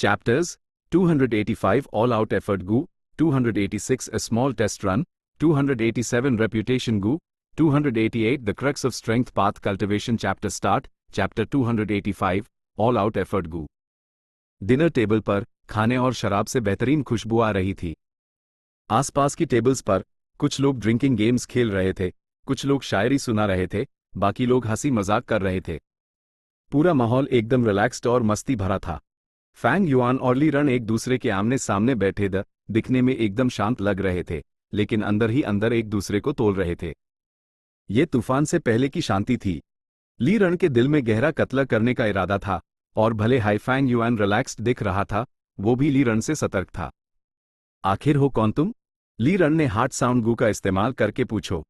Chapters 285 All Out Effort Gu, 286 A Small Test Run, 287 Reputation Gu, 288 The Crux of Strength Path Cultivation Chapter Start, Chapter 285 All Out Effort Gu। Dinner table पर खाने और शराब से बेहतरीन खुशबू आ रही थी। आसपास की टेबल्स पर कुछ लोग ड्रिंकिंग गेम्स खेल रहे थे, कुछ लोग शायरी सुना रहे थे, बाकी लोग हंसी मजाक कर रहे थे। पूरा माहौल एकदम रिलैक्स्ड और मस्ती भरा था। फैंग युआन और ली रन एक दूसरे के आमने सामने बैठे दिखने में एकदम शांत लग रहे थे, लेकिन अंदर ही अंदर एक दूसरे को तोल रहे थे। ये तूफान से पहले की शांति थी। ली रन के दिल में गहरा कत्ल करने का इरादा था, और भले हाई फैंग युआन रिलैक्स्ड दिख रहा था, वो भी ली रन से सतर्क था। आखिर हो कौन तुम? ली रन ने हार्ट साउंड गू का इस्तेमाल करके पूछो।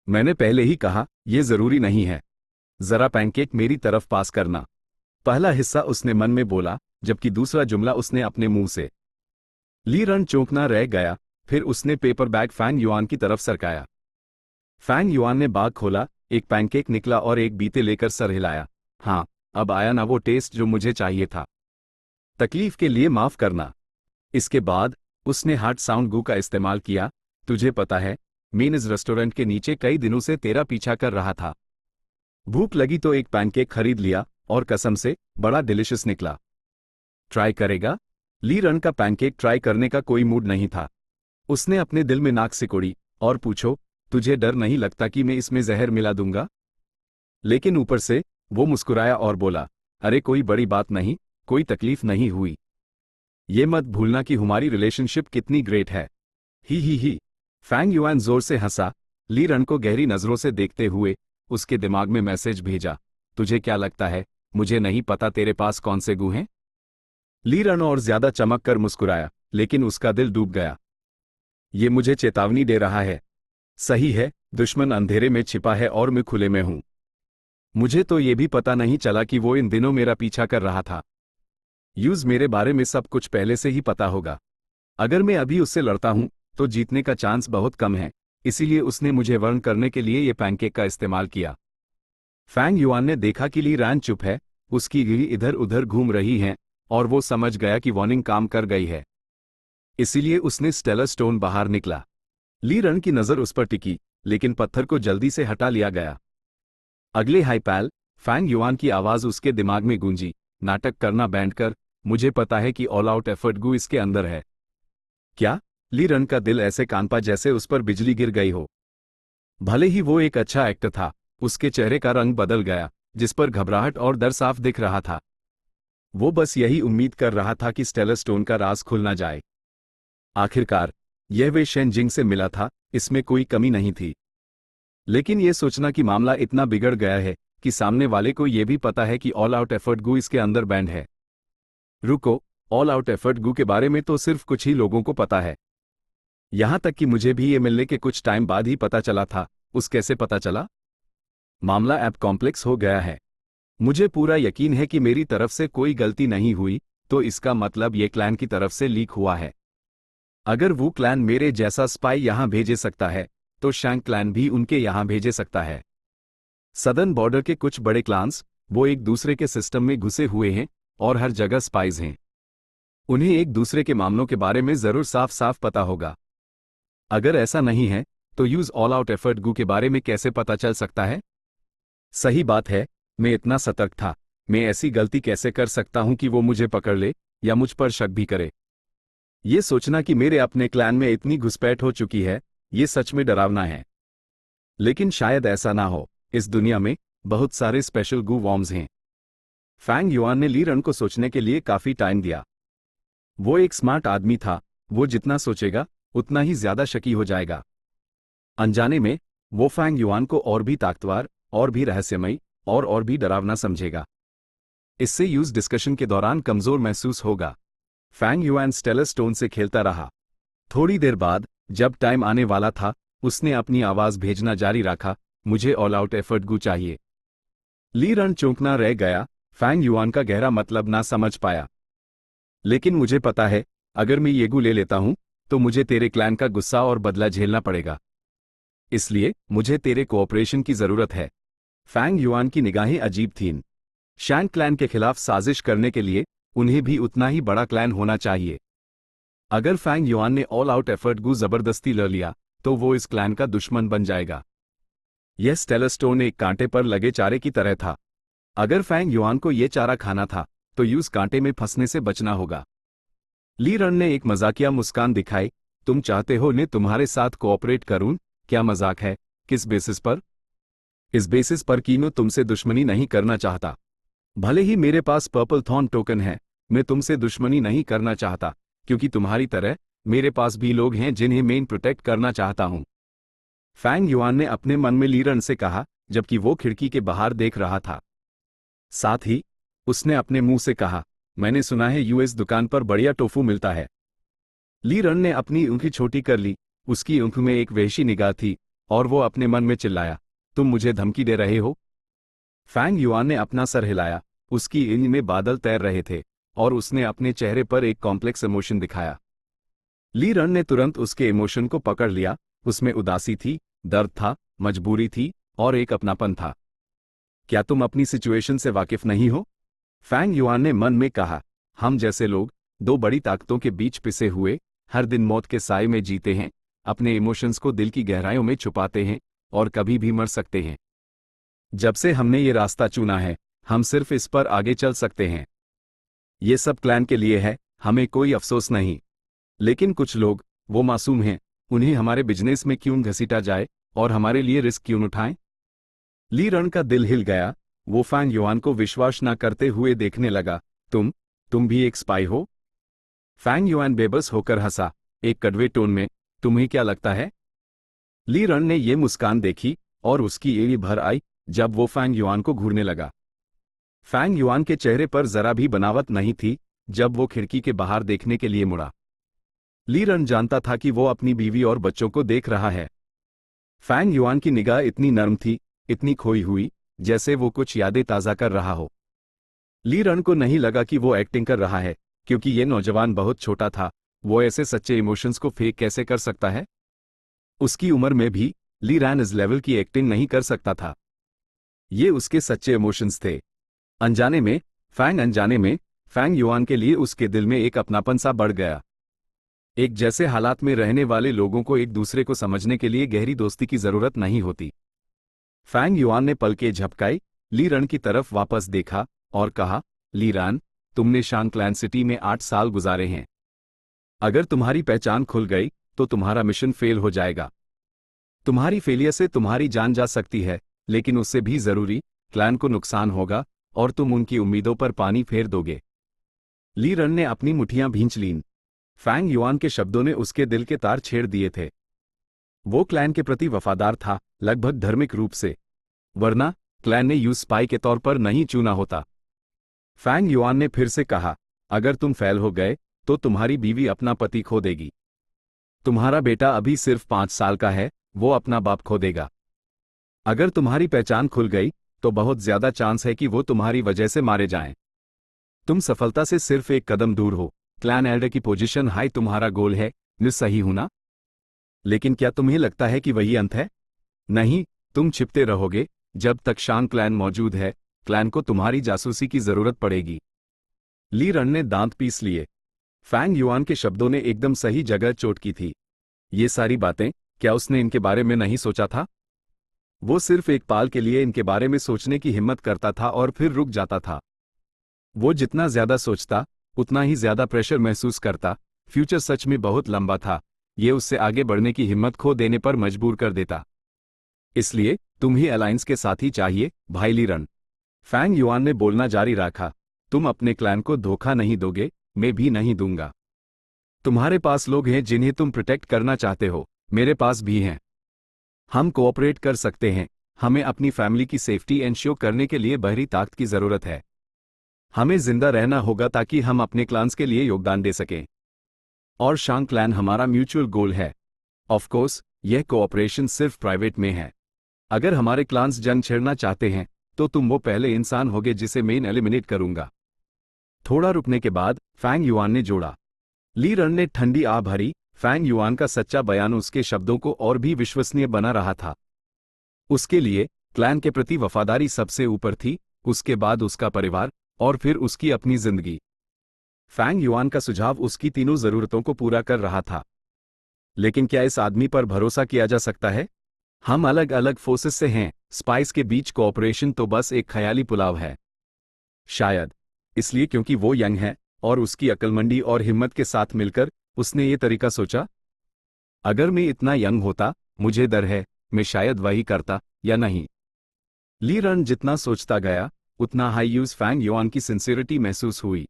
मैंने पहले ही कहा, यह जरूरी नहीं है। जरा पैनकेक मेरी तरफ पास करना। पहला हिस्सा उसने मन में बोला, जबकि दूसरा जुमला उसने अपने मुंह से। ली रन चौंकना रह गया, फिर उसने पेपर बैग फैंग युआन की तरफ सरकाया। फैंग युआन ने बाग खोला, एक पैनकेक निकला और एक बीते लेकर सर हिलाया। हाँ, अब आया ना वो टेस्ट जो मुझे चाहिए था। तकलीफ के लिए माफ करना। इसके बाद उसने हार्ट साउंड गू का इस्तेमाल किया। तुझे पता है, मैं इस रेस्टोरेंट के नीचे कई दिनों से तेरा पीछा कर रहा था। भूख लगी तो एक पैनकेक खरीद लिया, और कसम से बड़ा डिलिशियस निकला। ट्राई करेगा? ली रन का पैनकेक ट्राई करने का कोई मूड नहीं था। उसने अपने दिल में नाक सिकोड़ी और पूछो, तुझे डर नहीं लगता कि मैं इसमें जहर मिला दूंगा? लेकिन ऊपर से वो मुस्कुराया और बोला, अरे कोई बड़ी बात नहीं, कोई तकलीफ नहीं हुई। ये मत भूलना कि हमारी रिलेशनशिप कितनी ग्रेट है। ही। फैंग युआन जोर से हंसा। ली रन को गहरी नजरों से देखते हुए उसके दिमाग में मैसेज भेजा, तुझे क्या लगता है, मुझे नहीं पता तेरे पास कौन से गू हैं? ली रन और ज्यादा चमक कर मुस्कुराया, लेकिन उसका दिल डूब गया। ये मुझे चेतावनी दे रहा है। सही है, दुश्मन अंधेरे में छिपा है और मैं खुले में हूं। मुझे तो ये भी पता नहीं चला कि वो इन दिनों मेरा पीछा कर रहा था। मेरे बारे में सब कुछ पहले से ही पता होगा। अगर मैं अभी उससे लड़ता हूं तो जीतने का चांस बहुत कम है, इसीलिए उसने मुझे वर्ण करने के लिए ये पैनकेक का इस्तेमाल किया। फैंग युआन ने देखा कि ली रन चुप है, उसकी गिरी इधर उधर घूम रही है, और वो समझ गया कि वार्निंग काम कर गई है। इसीलिए उसने स्टेलर स्टोन बाहर निकला। ली रन की नजर उस पर टिकी, लेकिन पत्थर को जल्दी से हटा लिया गया। अगले हाई पैल, फैंग युआन की आवाज उसके दिमाग में गूंजी, नाटक करना बैंड कर, मुझे पता है कि ऑल आउट एफर्ट गू इसके अंदर है। क्या? ली रन का दिल ऐसे कांपा जैसे उस पर बिजली गिर गई हो। भले ही वो एक अच्छा एक्टर था, उसके चेहरे का रंग बदल गया, जिस पर घबराहट और डर साफ दिख रहा था। वो बस यही उम्मीद कर रहा था कि स्टेलर स्टोन का राज खुल ना जाए। आखिरकार यह वे शेनजिंग से मिला था, इसमें कोई कमी नहीं थी। लेकिन यह सोचना कि मामला इतना बिगड़ गया है कि सामने वाले को यह भी पता है कि ऑल आउट एफर्ट गू इसके अंदर बैंड है। रुको, ऑल आउट एफर्ट गू के बारे में तो सिर्फ कुछ ही लोगों को पता है। यहां तक कि मुझे भी ये मिलने के कुछ टाइम बाद ही पता चला था। उस कैसे पता चला? मामला अब कॉम्प्लेक्स हो गया है। मुझे पूरा यकीन है कि मेरी तरफ से कोई गलती नहीं हुई, तो इसका मतलब ये क्लैन की तरफ से लीक हुआ है। अगर वो क्लैन मेरे जैसा स्पाई यहां भेजे सकता है, तो शैंग क्लैन भी उनके यहां भेजे सकता है। सदर्न बॉर्डर के कुछ बड़े क्लान्स, वो एक दूसरे के सिस्टम में घुसे हुए हैं और हर जगह स्पाइज हैं। उन्हें एक दूसरे के मामलों के बारे में जरूर साफ साफ पता होगा। अगर ऐसा नहीं है, तो use all out effort Gu के बारे में कैसे पता चल सकता है? सही बात है, मैं इतना सतर्क था। मैं ऐसी गलती कैसे कर सकता हूं कि वो मुझे पकड़ ले या मुझ पर शक भी करे? ये सोचना कि मेरे अपने क्लैन में इतनी घुसपैठ हो चुकी है, ये सच में डरावना है। लेकिन शायद ऐसा ना हो। इस दुनिया में बहुत सारे स्पेशल गू वॉर्म्स हैं। फैंग युआन ने ली रन को सोचने के लिए काफी टाइम दिया। वो एक स्मार्ट आदमी था, वो जितना सोचेगा उतना ही ज्यादा शकी हो जाएगा। अनजाने में वो फैंग युआन को और भी ताकतवर, और भी रहस्यमयी, और भी डरावना समझेगा। इससे यूज डिस्कशन के दौरान कमजोर महसूस होगा। फैंग युआन स्टेलर स्टोन से खेलता रहा। थोड़ी देर बाद, जब टाइम आने वाला था, उसने अपनी आवाज भेजना जारी रखा, मुझे ऑल आउट एफर्ट गू चाहिए। ली रन चौंकना रह गया, फैंग युआन का गहरा मतलब ना समझ पाया। लेकिन मुझे पता है, अगर मैं ये गू ले लेता हूं, तो मुझे तेरे क्लैन का गुस्सा और बदला झेलना पड़ेगा। इसलिए मुझे तेरे कोऑपरेशन की जरूरत है। फैंग युआन की निगाहें अजीब थीं। शैंग क्लैन के खिलाफ साजिश करने के लिए उन्हें भी उतना ही बड़ा क्लैन होना चाहिए। अगर फैंग युआन ने ऑल आउट एफर्ट गू जबरदस्ती ले लिया तो वो इस क्लैन का दुश्मन बन जाएगा। यह स्टेलर स्टोन एक कांटे पर लगे चारे की तरह था। अगर फैंग युआन को यह चारा खाना था तो यूज कांटे में फंसने से बचना होगा। ली रन ने एक मजाकिया मुस्कान दिखाई। तुम चाहते हो मैं तुम्हारे साथ कोऑपरेट करूं? क्या मजाक है? किस बेसिस पर? इस बेसिस पर कि मैं तुमसे दुश्मनी नहीं करना चाहता। भले ही मेरे पास पर्पल थॉर्न टोकन है, मैं तुमसे दुश्मनी नहीं करना चाहता, क्योंकि तुम्हारी तरह मेरे पास भी लोग हैं जिन्हें मैं प्रोटेक्ट करना चाहता हूं। फैंग युआन ने अपने मन में ली रन से कहा, जबकि वो खिड़की के बाहर देख रहा था। साथ ही उसने अपने मुंह से कहा, मैंने सुना है यूएस दुकान पर बढ़िया टोफू मिलता है। ली रन ने अपनी ऊँखें छोटी कर ली। उसकी ऊँख में एक वहशी निगाह थी और वो अपने मन में चिल्लाया, तुम मुझे धमकी दे रहे हो? फैंग युआन ने अपना सर हिलाया। उसकी ईंख में बादल तैर रहे थे और उसने अपने चेहरे पर एक कॉम्प्लेक्स इमोशन दिखाया। ली रन ने तुरंत उसके इमोशन को पकड़ लिया। उसमें उदासी थी, दर्द था, मजबूरी थी और एक अपनापन था। क्या तुम अपनी सिचुएशन से वाकिफ नहीं हो? फैंग युआन ने मन में कहा, हम जैसे लोग दो बड़ी ताकतों के बीच पिसे हुए हर दिन मौत के साए में जीते हैं, अपने इमोशंस को दिल की गहराइयों में छुपाते हैं और कभी भी मर सकते हैं। जब से हमने ये रास्ता चुना है, हम सिर्फ इस पर आगे चल सकते हैं। ये सब क्लैन के लिए है, हमें कोई अफसोस नहीं। लेकिन कुछ लोग, वो मासूम हैं, उन्हें हमारे बिजनेस में क्यों घसीटा जाए और हमारे लिए रिस्क क्यों उठाएं? ली रन का दिल हिल गया। वो फैंग युआन को विश्वास न करते हुए देखने लगा। तुम भी एक स्पाई हो? फैंग युआन बेबस होकर हंसा, एक कड़वे टोन में, तुम्हें क्या लगता है? ली रन ने ये मुस्कान देखी और उसकी एड़ी भर आई जब वो फैंग युआन को घूरने लगा। फैंग युआन के चेहरे पर जरा भी बनावट नहीं थी जब वो खिड़की के बाहर देखने के लिए मुड़ा। ली रन जानता था कि वो अपनी बीवी और बच्चों को देख रहा है। फैंग युआन की निगाह इतनी नर्म थी, इतनी खोई हुई, जैसे वो कुछ यादें ताज़ा कर रहा हो। ली रन को नहीं लगा कि वो एक्टिंग कर रहा है, क्योंकि ये नौजवान बहुत छोटा था। वो ऐसे सच्चे इमोशंस को फेक कैसे कर सकता है? उसकी उम्र में भी ली रन इस लेवल की एक्टिंग नहीं कर सकता था। ये उसके सच्चे इमोशंस थे। अनजाने में फैंग युआन के लिए उसके दिल में एक अपनापन सा बढ़ गया। एक जैसे हालात में रहने वाले लोगों को एक दूसरे को समझने के लिए गहरी दोस्ती की जरूरत नहीं होती। फैंग युआन ने पलकें झपकाई, ली रन की तरफ वापस देखा और कहा, ली रन, तुमने शांग क्लैन सिटी में 8 साल गुजारे हैं। अगर तुम्हारी पहचान खुल गई तो तुम्हारा मिशन फेल हो जाएगा। तुम्हारी फेलियर से तुम्हारी जान जा सकती है, लेकिन उससे भी जरूरी, क्लैन को नुकसान होगा और तुम उनकी उम्मीदों पर पानी फेर दोगे। ली रन ने अपनी मुठियां भींच लीं। फैंग युआन के शब्दों ने उसके दिल के तार छेड़ दिए थे। वो क्लैन के प्रति वफादार था, लगभग धार्मिक रूप से, वरना क्लैन ने यूज स्पाई के तौर पर नहीं चुना होता। फैंग युआन ने फिर से कहा, अगर तुम फेल हो गए तो तुम्हारी बीवी अपना पति खो देगी। तुम्हारा बेटा अभी सिर्फ 5 साल का है, वो अपना बाप खो देगा। अगर तुम्हारी पहचान खुल गई तो बहुत ज्यादा चांस है कि वो तुम्हारी वजह से मारे जाएं। तुम सफलता से सिर्फ एक कदम दूर हो। क्लैन एल्डर की पोजीशन हाई तुम्हारा गोल है, मैं सही हूं ना? लेकिन क्या तुम्हें लगता है कि वही अंत है? नहीं, तुम छिपते रहोगे जब तक शांग क्लैन मौजूद है। क्लैन को तुम्हारी जासूसी की जरूरत पड़ेगी। ली रन ने दांत पीस लिए। फैंग युआन के शब्दों ने एकदम सही जगह चोट की थी। ये सारी बातें, क्या उसने इनके बारे में नहीं सोचा था? वो सिर्फ एक पाल के लिए इनके बारे में सोचने की हिम्मत करता था और फिर रुक जाता था। वो जितना ज्यादा सोचता उतना ही ज्यादा प्रेशर महसूस करता। फ्यूचर सच में बहुत लंबा था, ये उससे आगे बढ़ने की हिम्मत खो देने पर मजबूर कर देता। इसलिए तुम्हें अलायंस के साथी चाहिए, भाई ली रन। फैंग युआन ने बोलना जारी रखा, तुम अपने क्लैन को धोखा नहीं दोगे, मैं भी नहीं दूंगा। तुम्हारे पास लोग हैं जिन्हें तुम प्रोटेक्ट करना चाहते हो, मेरे पास भी हैं। हम कोऑपरेट कर सकते हैं। हमें अपनी फैमिली की सेफ्टी एंश्योर करने के लिए बाहरी ताकत की जरूरत है। हमें जिंदा रहना होगा ताकि हम अपने क्लान्स के लिए योगदान दे सकें। और शांग क्लैन हमारा म्यूचुअल गोल है। ऑफ कोर्स, यह कोऑपरेशन सिर्फ प्राइवेट में है। अगर हमारे क्लान्स जंग छेड़ना चाहते हैं तो तुम वो पहले इंसान होगे जिसे मैं एलिमिनेट करूंगा। थोड़ा रुकने के बाद फैंग युआन ने जोड़ा। ली रन ने ठंडी आह भरी। फैंग युआन का सच्चा बयान उसके शब्दों को और भी विश्वसनीय बना रहा था। उसके लिए क्लैन के प्रति वफादारी सबसे ऊपर थी, उसके बाद उसका परिवार और फिर उसकी अपनी जिंदगी। फैंग युआन का सुझाव उसकी तीनों जरूरतों को पूरा कर रहा था। लेकिन क्या इस आदमी पर भरोसा किया जा सकता है? हम अलग अलग फोर्सेस से हैं, स्पाइस के बीच कोऑपरेशन तो बस एक ख्याली पुलाव है। शायद इसलिए क्योंकि वो यंग है और उसकी अक्लमंदी और हिम्मत के साथ मिलकर उसने ये तरीका सोचा। अगर मैं इतना यंग होता, मुझे डर है, मैं शायद वही करता या नहीं। ली रन जितना सोचता गया उतना हाई यूज फैंग युआन की सिंसियरिटी महसूस हुई।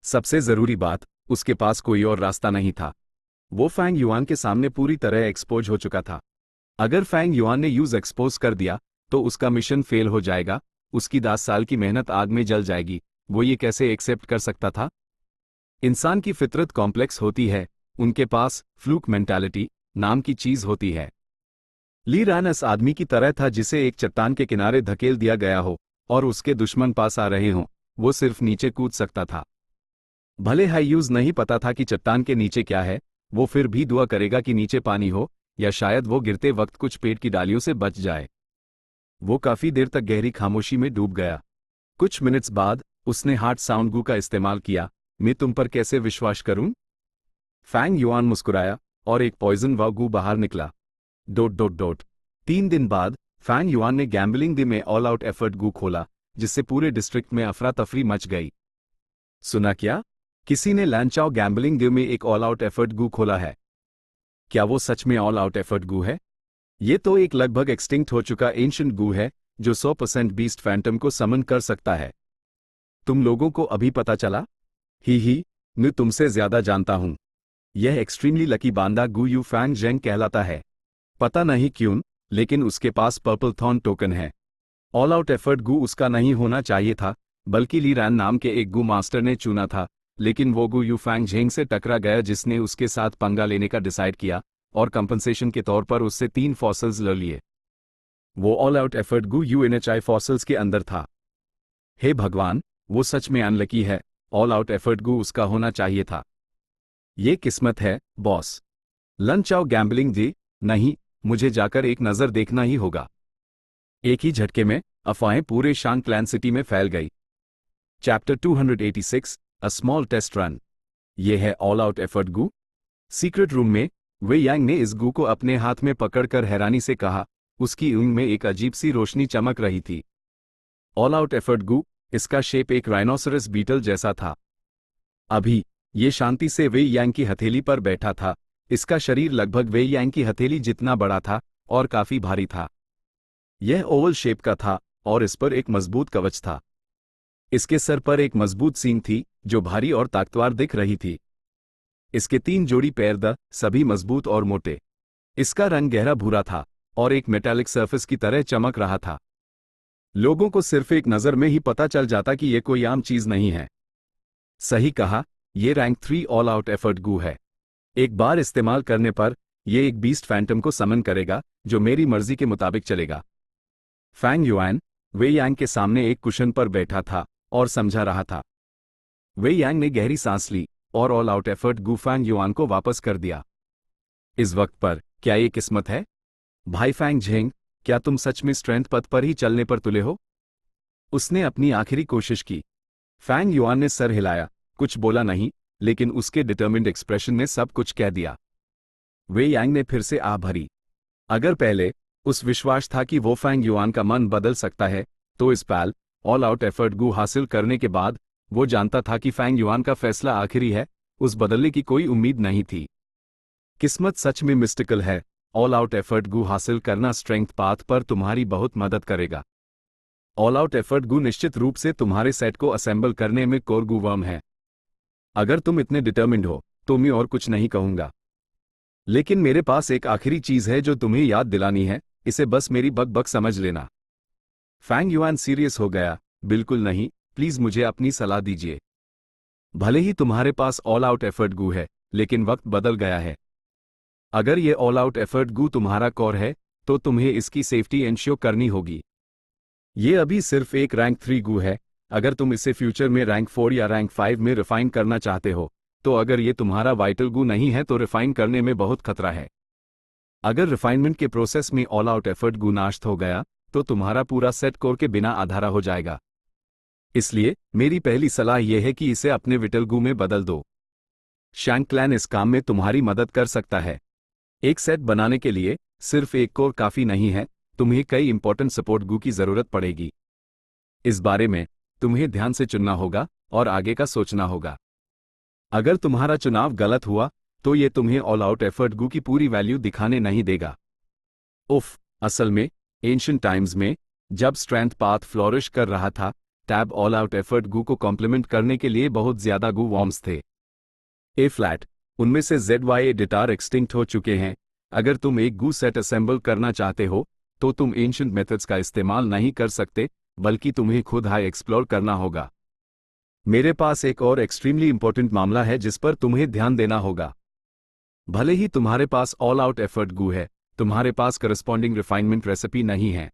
सबसे जरूरी बात, उसके पास कोई और रास्ता नहीं था। वो फैंग युआन के सामने पूरी तरह एक्सपोज हो चुका था। अगर फैंग युआन ने यूज एक्सपोज कर दिया तो उसका मिशन फेल हो जाएगा, उसकी 10 साल की मेहनत आग में जल जाएगी। वो ये कैसे एक्सेप्ट कर सकता था? इंसान की फितरत कॉम्प्लेक्स होती है, उनके पास फ्लूक मेंटालिटी नाम की चीज होती है। ली रैन इस आदमी की तरह था जिसे एक चट्टान के किनारे धकेल दिया गया हो और उसके दुश्मन पास आ रहे हों, वो सिर्फ नीचे कूद सकता था। भले हाईयूज नहीं पता था कि चट्टान के नीचे क्या है, वो फिर भी दुआ करेगा कि नीचे पानी हो, या शायद वो गिरते वक्त कुछ पेड़ की डालियों से बच जाए। वो काफी देर तक गहरी खामोशी में डूब गया। कुछ मिनट्स बाद उसने हार्ट साउंड गू का इस्तेमाल किया। मैं तुम पर कैसे विश्वास करूं? फैंग युआन मुस्कुराया और एक पॉइजन गू बाहर निकला। ... 3 दिन बाद फैंग युआन ने गैम्बलिंग डे में ऑल आउट एफर्ट गू खोला, जिससे पूरे डिस्ट्रिक्ट में अफरा तफरी मच गई। सुना क्या? किसी ने लैंचाओ गैम्बलिंग डे में एक ऑल आउट एफर्ट गू खोला है। क्या वो सच में ऑल आउट एफर्ट गू है? ये तो एक लगभग एक्सटिंक्ट हो चुका एंशिएंट गू है जो 100% बीस्ट फैंटम को समन कर सकता है। तुम लोगों को अभी पता चला? ही, मैं तुमसे ज्यादा जानता हूं। यह एक्सट्रीमली लकी बांदा गू यू फैंग जेंग कहलाता है। पता नहीं क्यों, लेकिन उसके पास पर्पल थॉर्न टोकन है। ऑल आउट एफर्ट गू उसका नहीं होना चाहिए था, बल्कि ली रैन नाम के एक गू मास्टर ने चुना था, लेकिन वो गू यू फैंग जेंग से टकरा गया जिसने उसके साथ पंगा लेने का डिसाइड किया और कंपनसेशन के तौर पर उससे 3 फॉसिल्स ले लिए। वो ऑल आउट एफर्ट गू यूएनएचआई फॉसिल्स के अंदर था। हे भगवान, वो सच में अनलकी है। ऑल आउट एफर्ट गू उसका होना चाहिए था। ये किस्मत है, बॉस। लंच आओ गैम्बलिंग डे? नहीं, मुझे जाकर एक नजर देखना ही होगा। एक ही झटके में अफवाहें पूरे शांग क्लैन सिटी में फैल गई। Chapter 286, a small test run. ये है all out effort Gu. Secret room में वे यांग ने इस गू को अपने हाथ में पकड़कर हैरानी से कहा। उसकी ऊँग में एक अजीब सी रोशनी चमक रही थी। ऑल आउट एफर्ट गू, इसका शेप एक राइनोसरस बीटल जैसा था। अभी ये शांति से वे यांग की हथेली पर बैठा था। इसका शरीर लगभग वे यांग की हथेली जितना बड़ा था और काफी भारी था। यह ओवल शेप का था और इस पर एक मजबूत कवच था। इसके सर पर एक मजबूत सींग थी जो भारी और ताकतवर दिख रही थी। इसके 3 जोड़ी पैर सभी मजबूत और मोटे। इसका रंग गहरा भूरा था और एक मेटालिक सरफेस की तरह चमक रहा था। लोगों को सिर्फ एक नजर में ही पता चल जाता कि यह कोई आम चीज नहीं है। सही कहा, यह रैंक 3 ऑल आउट एफर्ट गू है। एक बार इस्तेमाल करने पर यह एक बीस्ट फैंटम को समन करेगा जो मेरी मर्जी के मुताबिक चलेगा। फैंग युआन वे यांग के सामने एक कुशन पर बैठा था और समझा रहा था। वे यांग ने गहरी सांस ली और ऑल आउट एफर्ट गू फैंग युआन को वापस कर दिया। इस वक्त पर क्या ये किस्मत है? भाई फैंग झेंग, क्या तुम सच में स्ट्रेंथ पथ पर ही चलने पर तुले हो? उसने अपनी आखिरी कोशिश की। फैंग युआन ने सर हिलाया, कुछ बोला नहीं, लेकिन उसके डिटर्मिन्ड एक्सप्रेशन ने सब कुछ कह दिया। वे यांग ने फिर से आह भरी। अगर पहले उस विश्वास था कि वो फैंग युआन का मन बदल सकता है, तो इस पैल ऑल आउट एफर्ट गू हासिल करने के बाद वो जानता था कि फैंग युआन का फैसला आखिरी है। उस बदलने की कोई उम्मीद नहीं थी। किस्मत सच में मिस्टिकल है। ऑल आउट एफर्ट गू हासिल करना स्ट्रेंथ पाथ पर तुम्हारी बहुत मदद करेगा। ऑल आउट एफर्ट गू निश्चित रूप से तुम्हारे सेट को असेंबल करने में कोर गू वर्म है। अगर तुम इतने डिटर्मिन्ड हो तो मैं और कुछ नहीं कहूंगा। लेकिन मेरे पास एक आखिरी चीज है जो तुम्हें याद दिलानी है, इसे बस मेरी बक बक समझ लेना। फैंग युआन सीरियस हो गया। बिल्कुल नहीं, प्लीज मुझे अपनी सलाह दीजिए। भले ही तुम्हारे पास ऑल आउट एफर्ट गू है, लेकिन वक्त बदल गया है। अगर ये ऑल आउट एफर्ट गू तुम्हारा कोर है, तो तुम्हें इसकी सेफ्टी इंश्योर करनी होगी। ये अभी सिर्फ एक रैंक 3 गू है। अगर तुम इसे फ्यूचर में रैंक 4 या रैंक 5 में रिफाइन करना चाहते हो, तो अगर ये तुम्हारा वाइटल गू नहीं है तो रिफाइन करने में बहुत खतरा है। अगर रिफाइनमेंट के प्रोसेस में ऑल आउट एफर्ट गू नष्ट हो गया, तो तुम्हारा पूरा सेट कोर के बिना अधूरा हो जाएगा। इसलिए मेरी पहली सलाह यह है कि इसे अपने विटल गू में बदल दो। शैंक क्लैन इस काम में तुम्हारी मदद कर सकता है। एक सेट बनाने के लिए सिर्फ एक कोर काफी नहीं है, तुम्हें कई इंपॉर्टेंट सपोर्ट गू की जरूरत पड़ेगी। इस बारे में तुम्हें ध्यान से चुनना होगा और आगे का सोचना होगा। अगर तुम्हारा चुनाव गलत हुआ तो ये तुम्हें ऑल आउट एफर्ट गू की पूरी वैल्यू दिखाने नहीं देगा। उफ, असल में एंशिएंट टाइम्स में जब स्ट्रेंथ पाथ फ्लोरिश कर रहा था, टैब ऑल आउट एफर्ट गू को कॉम्प्लीमेंट करने के लिए बहुत ज्यादा गू वॉर्म्स थे। ए फ्लैट, उनमें से ZY एडिटर एक्सटिंक्ट हो चुके हैं। अगर तुम एक गू सेट असेंबल करना चाहते हो तो तुम एंशिएंट मेथड्स का इस्तेमाल नहीं कर सकते, बल्कि तुम्हें खुद हाई एक्सप्लोर करना होगा। मेरे पास एक और एक्सट्रीमली इंपॉर्टेंट मामला है जिस पर तुम्हें ध्यान देना होगा। भले ही तुम्हारे पास ऑल आउट एफर्ट गू है, तुम्हारे पास करस्पॉन्डिंग रिफाइनमेंट रेसिपी नहीं है।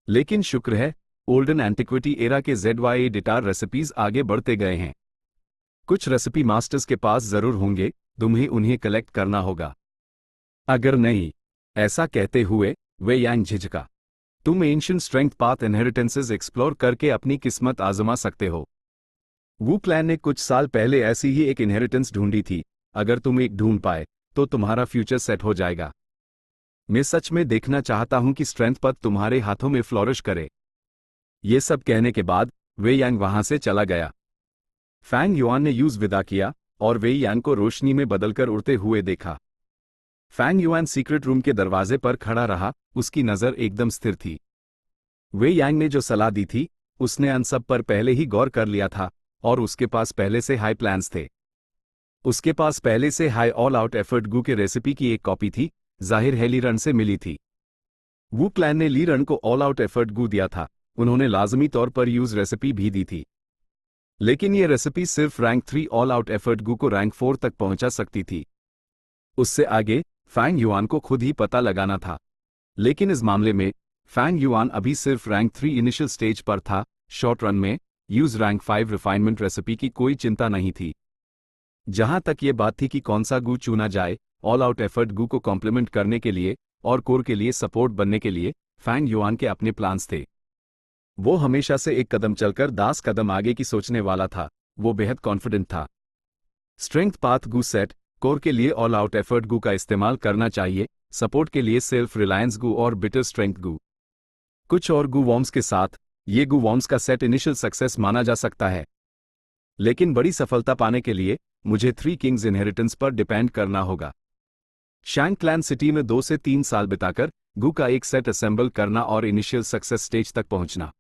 लेकिन शुक्र है, ओल्डन एंटिक्विटी एरा के ZY एडिटर रेसिपीज आगे बढ़ते गए हैं। कुछ रेसिपी मास्टर्स के पास जरूर होंगे, तुम्हें उन्हें कलेक्ट करना होगा। अगर नहीं, ऐसा कहते हुए वे यांग झिझका, तुम ancient strength path inheritances explore करके अपनी किस्मत आजमा सकते हो। वू क्लैन ने कुछ साल पहले ऐसी ही एक इनहेरिटेंस ढूंढी थी। अगर तुम एक ढूंढ पाए तो तुम्हारा फ्यूचर सेट हो जाएगा। मैं सच में देखना चाहता हूं कि स्ट्रेंथ पथ तुम्हारे हाथों में फ्लोरिश करे। ये सब कहने के बाद वे यांग वहां से चला गया। फैंग युआन ने यूज विदा किया और वे यांग को रोशनी में बदलकर उड़ते हुए देखा। फैंग युआन सीक्रेट रूम के दरवाजे पर खड़ा रहा, उसकी नजर एकदम स्थिर थी। वे यांग ने जो सलाह दी थी उसने अन सब पर पहले ही गौर कर लिया था और उसके पास पहले से हाई प्लान्स थे। उसके पास पहले से high all out effort Gu के रेसिपी की एक कॉपी थी, जाहिर है ली रन से मिली थी। वू क्लैन ने ली रन को ऑल आउट एफर्ट गू दिया था, उन्होंने लाजमी तौर पर यूज रेसिपी भी दी थी। लेकिन यह रेसिपी सिर्फ रैंक 3 ऑल आउट एफर्ट गू को रैंक 4 तक पहुंचा सकती थी। उससे आगे फैंग युआन को खुद ही पता लगाना था। लेकिन इस मामले में फैंग युआन अभी सिर्फ रैंक 3 इनिशियल स्टेज पर था। शॉर्ट रन में यूज रैंक 5 रिफाइनमेंट रेसिपी की कोई चिंता नहीं थी। जहां तक ये बात थी कि कौन सा गू चुना जाए ऑल आउट एफर्ट गू को कॉम्प्लीमेंट करने के लिए और कोर के लिए सपोर्ट बनने के लिए, फैंग युआन के अपने प्लान्स थे। वो हमेशा से एक कदम चलकर 10 कदम आगे की सोचने वाला था। वो बेहद कॉन्फिडेंट था। स्ट्रेंथ पाथ गू सेट, कोर के लिए ऑल आउट एफर्ट गू का इस्तेमाल करना चाहिए, सपोर्ट के लिए सेल्फ रिलायंस गू और बिटर स्ट्रेंथ गू। कुछ और गू वॉर्म्स के साथ ये गू वॉर्म्स का सेट इनिशियल सक्सेस माना जा सकता है। लेकिन बड़ी सफलता पाने के लिए मुझे 3 किंग्स इनहेरिटेंस पर डिपेंड करना होगा। शैंक क्लैन सिटी में 2 से 3 साल बिताकर गू का एक सेट असेंबल करना और इनिशियल सक्सेस स्टेज तक पहुंचना।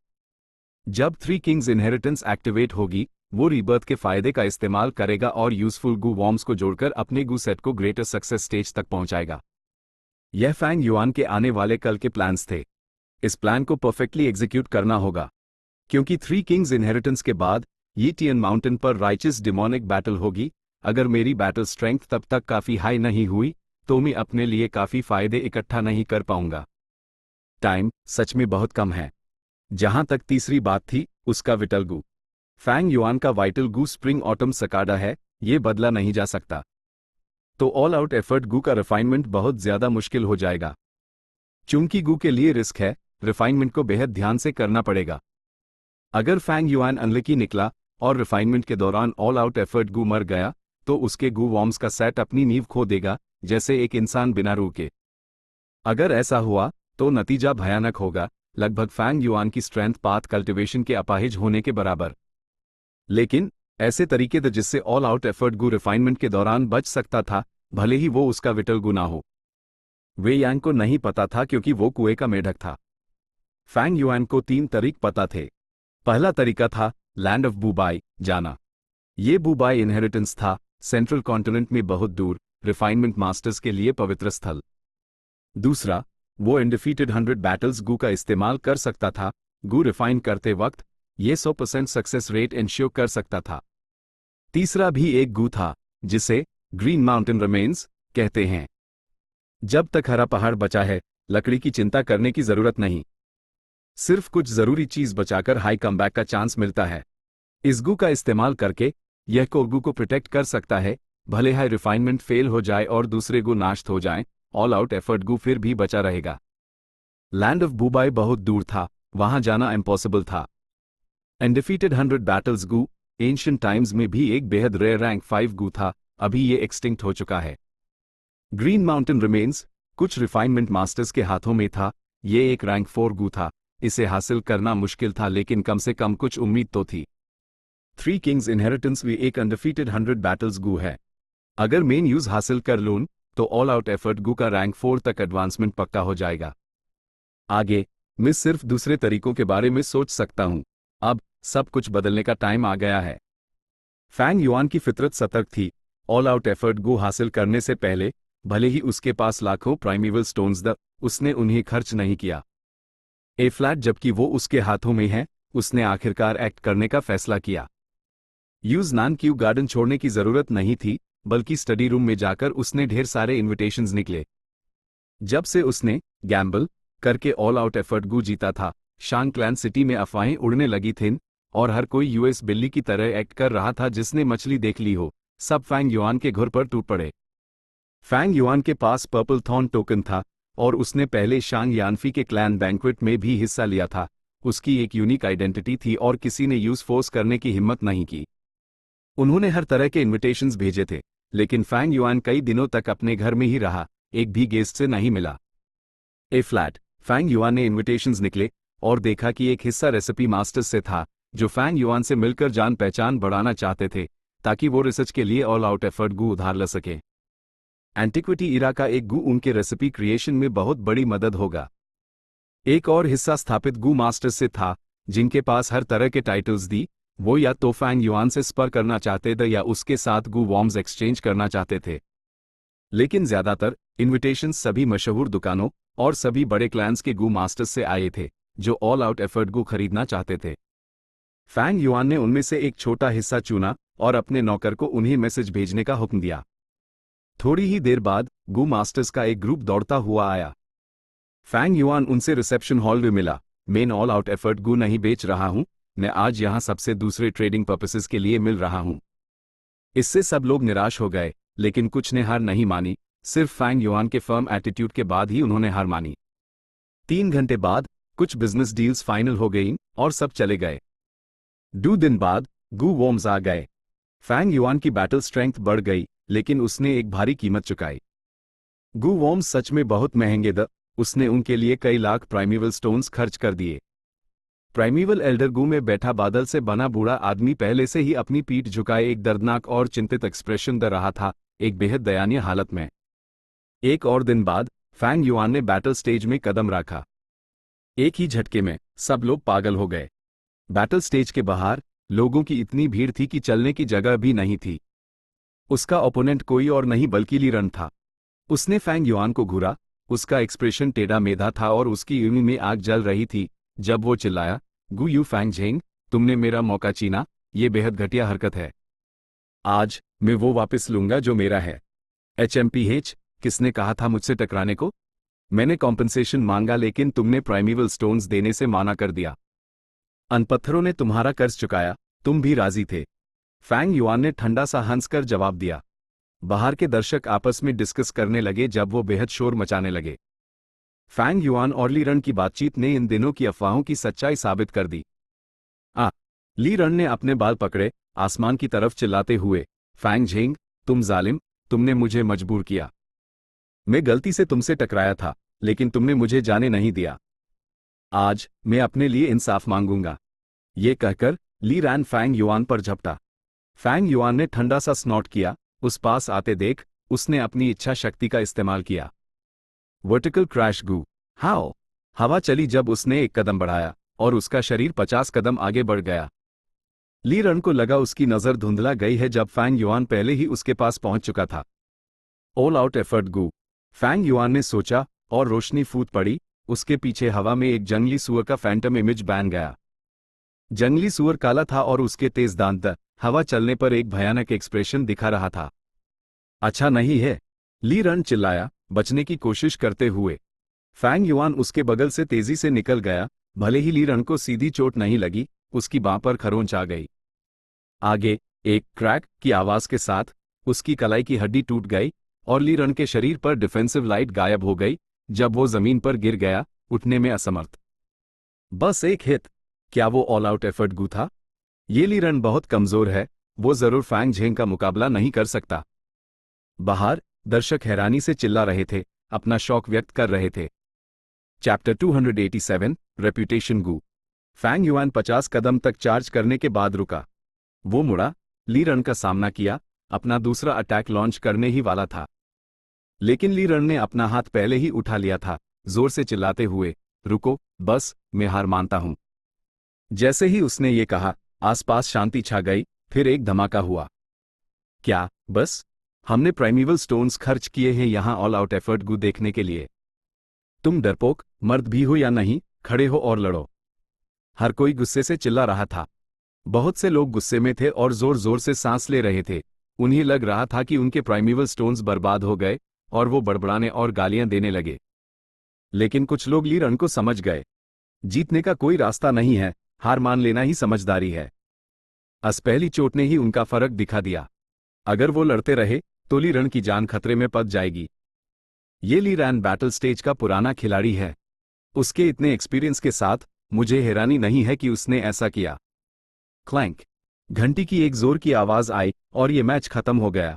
जब 3 किंग्स इनहेरिटेंस एक्टिवेट होगी, वो रीबर्थ के फायदे का इस्तेमाल करेगा और यूजफुल गू वॉर्म्स को जोड़कर अपने गू सेट को ग्रेटर सक्सेस स्टेज तक पहुंचाएगा। यह फैंग युआन के आने वाले कल के प्लान्स थे। इस प्लान को परफेक्टली एग्जीक्यूट करना होगा, क्योंकि 3 किंग्स इनहेरिटेंस के बाद यीटियन माउंटेन पर राइचस डिमोनिक बैटल होगी। अगर मेरी बैटल स्ट्रेंथ तब तक काफी हाई नहीं हुई तो मैं अपने लिए काफी फायदे इकट्ठा नहीं कर पाऊंगा। टाइम सच में बहुत कम है। जहां तक तीसरी बात थी, उसका विटल गू। फैंग युआन का वाइटल गू स्प्रिंग ऑटम सकाडा है, ये बदला नहीं जा सकता। तो ऑल आउट एफर्ट गू का रिफाइनमेंट बहुत ज्यादा मुश्किल हो जाएगा। चूंकि गू के लिए रिस्क है, रिफाइनमेंट को बेहद ध्यान से करना पड़ेगा। अगर फैंग युआन अनलकी निकला और रिफाइनमेंट के दौरान ऑल आउट एफर्ट गू मर गया तो उसके गू वॉर्म्स का सेट अपनी नींव खो देगा, जैसे एक इंसान बिना रूह के। अगर ऐसा हुआ तो नतीजा भयानक होगा, लगभग फैंग युआन की स्ट्रेंथ पाथ कल्टीवेशन के अपाहिज होने के बराबर। लेकिन ऐसे तरीके थे जिससे ऑल आउट एफर्ट गू रिफाइनमेंट के दौरान बच सकता था, भले ही वो उसका विटल गू ना हो। वे यांग को नहीं पता था क्योंकि वो कुएं का मेढक था। फैंग युआन को 3 तरीक पता थे। पहला तरीका था लैंड ऑफ बुबाई जाना। ये बुबाई इनहेरिटेंस था, सेंट्रल कॉन्टिनेंट में बहुत दूर, रिफाइनमेंट मास्टर्स के लिए पवित्र स्थल। दूसरा, वो अनडिफीटेड 100 बैटल्स गू का इस्तेमाल कर सकता था। गू रिफाइन करते वक्त ये 100% सक्सेस रेट इंश्योर कर सकता था। तीसरा भी एक गू था जिसे ग्रीन माउंटेन रिमेन्स कहते हैं। जब तक हरा पहाड़ बचा है, लकड़ी की चिंता करने की जरूरत नहीं। सिर्फ कुछ जरूरी चीज बचाकर हाई कमबैक का चांस मिलता है। इस गू का इस्तेमाल करके यह कोर गू को प्रोटेक्ट कर सकता है, भले हाई रिफाइनमेंट फेल हो जाए और दूसरे गू नाश हो जाएं, ऑल आउट एफर्ट गू फिर भी बचा रहेगा। लैंड ऑफ बुबाई बहुत दूर था, वहां जाना इम्पॉसिबल था। अनडिफीटेड 100 बैटल्स गू एंशिएंट टाइम्स में भी एक बेहद रेयर रैंक 5 गू था, अभी ये एक्सटिंक्ट हो चुका है। ग्रीन माउंटेन रिमेन्स कुछ रिफाइनमेंट मास्टर्स के हाथों में था, ये एक रैंक 4 गू था, इसे हासिल करना मुश्किल था लेकिन कम से कम कुछ उम्मीद तो थी। 3 किंग्स इनहेरिटेंस भी एक अनडिफीटेड 100 बैटल्स गू है। अगर मेन यूज हासिल कर लूं तो ऑल आउट एफर्ट गू का रैंक 4 तक एडवांसमेंट पक्का हो जाएगा। आगे मैं सिर्फ दूसरे तरीकों के बारे में सोच सकता हूं। अब सब कुछ बदलने का टाइम आ गया है। फैंग युआन की फितरत सतर्क थी। ऑल आउट एफर्ट गू हासिल करने से पहले भले ही उसके पास लाखों प्राइमेवल स्टोन्स उसने उन्हें खर्च नहीं किया। ए फ्लैट जबकि वो उसके हाथों में है, उसने आखिरकार एक्ट करने का फैसला किया। यूज नान क्यू गार्डन छोड़ने की जरूरत नहीं थी, बल्कि स्टडी रूम में जाकर उसने ढेर सारे इनविटेशंस निकले। जब से उसने गैम्बल करके ऑल आउट एफर्ट गू जीता था, शांग क्लैन सिटी में अफवाहें उड़ने लगी थीं और हर कोई यूएस बिल्ली की तरह एक्ट कर रहा था जिसने मछली देख ली हो। सब फैंग युआन के घर पर टूट पड़े। फैंग युआन के पास पर्पल थॉर्न टोकन था और उसने पहले शांग यानफी के क्लैन बैंक्वेट में भी हिस्सा लिया था। उसकी एक यूनिक आइडेंटिटी थी और किसी ने यूज फोर्स करने की हिम्मत नहीं की। उन्होंने हर तरह के इनविटेशंस भेजे थे, लेकिन फैंग युआन कई दिनों तक अपने घर में ही रहा, एक भी गेस्ट से नहीं मिला। ए फ्लैट फैंग युआन ने इनविटेशंस निकले और देखा कि एक हिस्सा रेसिपी मास्टर्स से था जो फैंग युआन से मिलकर जान पहचान बढ़ाना चाहते थे ताकि वो रिसर्च के लिए ऑल आउट एफर्ट गू उधार ले सके। एंटिक्विटी इरा का एक गू उनके रेसिपी क्रिएशन में बहुत बड़ी मदद होगा। एक और हिस्सा स्थापित गू मास्टर्स से था जिनके पास हर तरह के टाइटल्स दी। वो या तो फैंग युआन से स्पर करना चाहते थे या उसके साथ गू वॉर्म्स एक्सचेंज करना चाहते थे। लेकिन ज्यादातर इनविटेशंस सभी मशहूर दुकानों और सभी बड़े क्लैंस के गू मास्टर्स से आए थे जो ऑल आउट एफर्ट गू खरीदना चाहते थे। फैंग युआन ने उनमें से एक छोटा हिस्सा चुना और अपने नौकर को उन्हें मैसेज भेजने का हुक्म दिया। थोड़ी ही देर बाद गू मास्टर्स का एक ग्रुप दौड़ता हुआ आया। फैंग युआन उनसे रिसेप्शन हॉल में मिला। मैं ऑल आउट एफर्ट गू नहीं बेच रहा हूं, मैं आज यहां सबसे दूसरे ट्रेडिंग पर्पसेस के लिए मिल रहा हूं। इससे सब लोग निराश हो गए, लेकिन कुछ ने हार नहीं मानी। सिर्फ फैंग युआन के फर्म एटीट्यूड के बाद ही उन्होंने हार मानी। 3 घंटे बाद कुछ बिजनेस डील्स फाइनल हो गईं और सब चले गए। 2 दिन बाद गू वॉर्म्स आ गए। फैंग युआन की बैटल स्ट्रेंथ बढ़ गई, लेकिन उसने एक भारी कीमत चुकाई। गू वॉर्म्स सच में बहुत महंगे थे। उसने उनके लिए कई लाख प्राइमेवल स्टोन्स खर्च कर दिए। प्राइमेवल एल्डर गू में बैठा बादल से बना बूढ़ा आदमी पहले से ही अपनी पीठ झुकाए एक दर्दनाक और चिंतित एक्सप्रेशन दे रहा था, एक बेहद दयनीय हालत में। एक और दिन बाद फैंग युआन ने बैटल स्टेज में कदम रखा। एक ही झटके में सब लोग पागल हो गए। बैटल स्टेज के बाहर लोगों की इतनी भीड़ थी कि चलने की जगह भी नहीं थी। उसका ओपोनेंट कोई और नहीं बल्कि ली रन था। उसने फैंग युआन को घूरा। उसका एक्सप्रेशन टेढ़ा मेढ़ा था और उसकी यूं में आग जल रही थी जब वो चिल्लाया, गू यू फैंग झेंग, तुमने मेरा मौका छीना, ये बेहद घटिया हरकत है। आज मैं वो वापस लूंगा जो मेरा है। HMPH, किसने कहा था मुझसे टकराने को? मैंने कॉम्पनसेशन मांगा लेकिन तुमने प्राइमेवल स्टोन्स देने से माना कर दिया। अनपत्थरों ने तुम्हारा कर्ज चुकाया, तुम भी राजी थे। फैंग युआन ने ठंडा सा हंसकर जवाब दिया। बाहर के दर्शक आपस में डिस्कस करने लगे जब वो बेहद शोर मचाने लगे। फैंग युआन और ली रन की बातचीत ने इन दिनों की अफवाहों की सच्चाई साबित कर दी। ली रन ने अपने बाल पकड़े, आसमान की तरफ चिल्लाते हुए, फैंग झेंग, तुम जालिम, तुमने मुझे मजबूर किया। मैं गलती से तुमसे टकराया था, लेकिन तुमने मुझे जाने नहीं दिया। आज मैं अपने लिए इंसाफ मांगूंगा। ये कहकर ली रैन फैंग युआन पर झपटा। फैंग युआन ने ठंडा सा स्नॉट किया। उस पास आते देख उसने अपनी इच्छा शक्ति का इस्तेमाल किया। वर्टिकल क्रैश गू। हाओ! हवा चली जब उसने एक कदम बढ़ाया और उसका शरीर 50 कदम आगे बढ़ गया। ली रन को लगा उसकी नजर धुंधला गई है जब फैंग युआन पहले ही उसके पास पहुंच चुका था। ऑल आउट एफर्ट गू, फैंग युआन ने सोचा और रोशनी फूट पड़ी। उसके पीछे हवा में एक जंगली सुअर का फैंटम इमेज बन गया। जंगली सुअर काला था और उसके तेज दांत हवा चलने पर एक भयानक एक्सप्रेशन दिखा रहा था। अच्छा नहीं है, ली रन चिल्लाया, बचने की कोशिश करते हुए। फैंग युआन उसके बगल से तेजी से निकल गया। भले ही ली रन को सीधी चोट नहीं लगी, उसकी बांह पर खरोंच आ गई। आगे एक क्रैक की आवाज के साथ उसकी कलाई की हड्डी टूट गई और ली रन के शरीर पर डिफेंसिव लाइट गायब हो गई जब वो जमीन पर गिर गया, उठने में असमर्थ। बस एक हिट। क्या वो ऑल आउट एफर्ट गू था? ये ली रन बहुत कमजोर है, वो जरूर फैंग झेंग का मुकाबला नहीं कर सकता। बाहर दर्शक हैरानी से चिल्ला रहे थे, अपना शौक व्यक्त कर रहे थे। चैप्टर 287 रेप्यूटेशन गू। फैंग युआन 50 कदम तक चार्ज करने के बाद रुका। वो मुड़ा, ली रन का सामना किया, अपना दूसरा अटैक लॉन्च करने ही वाला था। लेकिन ली रन ने अपना हाथ पहले ही उठा लिया था, जोर से चिल्लाते हुए, रुको, बस, मैं हार मानता हूं। जैसे ही उसने ये कहा, आसपास शांति छा गई, फिर एक धमाका हुआ। क्या, बस? हमने प्राइमेवल स्टोन्स खर्च किए हैं यहां ऑल आउट एफर्ट गू देखने के लिए। तुम डरपोक मर्द भी हो या नहीं, खड़े हो और लड़ो। हर कोई गुस्से से चिल्ला रहा था। बहुत से लोग गुस्से में थे और जोर जोर से सांस ले रहे थे। उन्हें लग रहा था कि उनके प्राइमेवल स्टोन्स बर्बाद हो गए और वो बड़बड़ाने और गालियां देने लगे। लेकिन कुछ लोग ली रन को समझ गए। जीतने का कोई रास्ता नहीं है, हार मान लेना ही समझदारी है। पहली चोट ने ही उनका फर्क दिखा दिया। अगर वो लड़ते रहे तो ली रन की जान खतरे में पड़ जाएगी। ये ली रन बैटल स्टेज का पुराना खिलाड़ी है। उसके इतने एक्सपीरियंस के साथ मुझे हैरानी नहीं है कि उसने ऐसा किया। क्लैंक। घंटी की एक जोर की आवाज आई और ये मैच खत्म हो गया।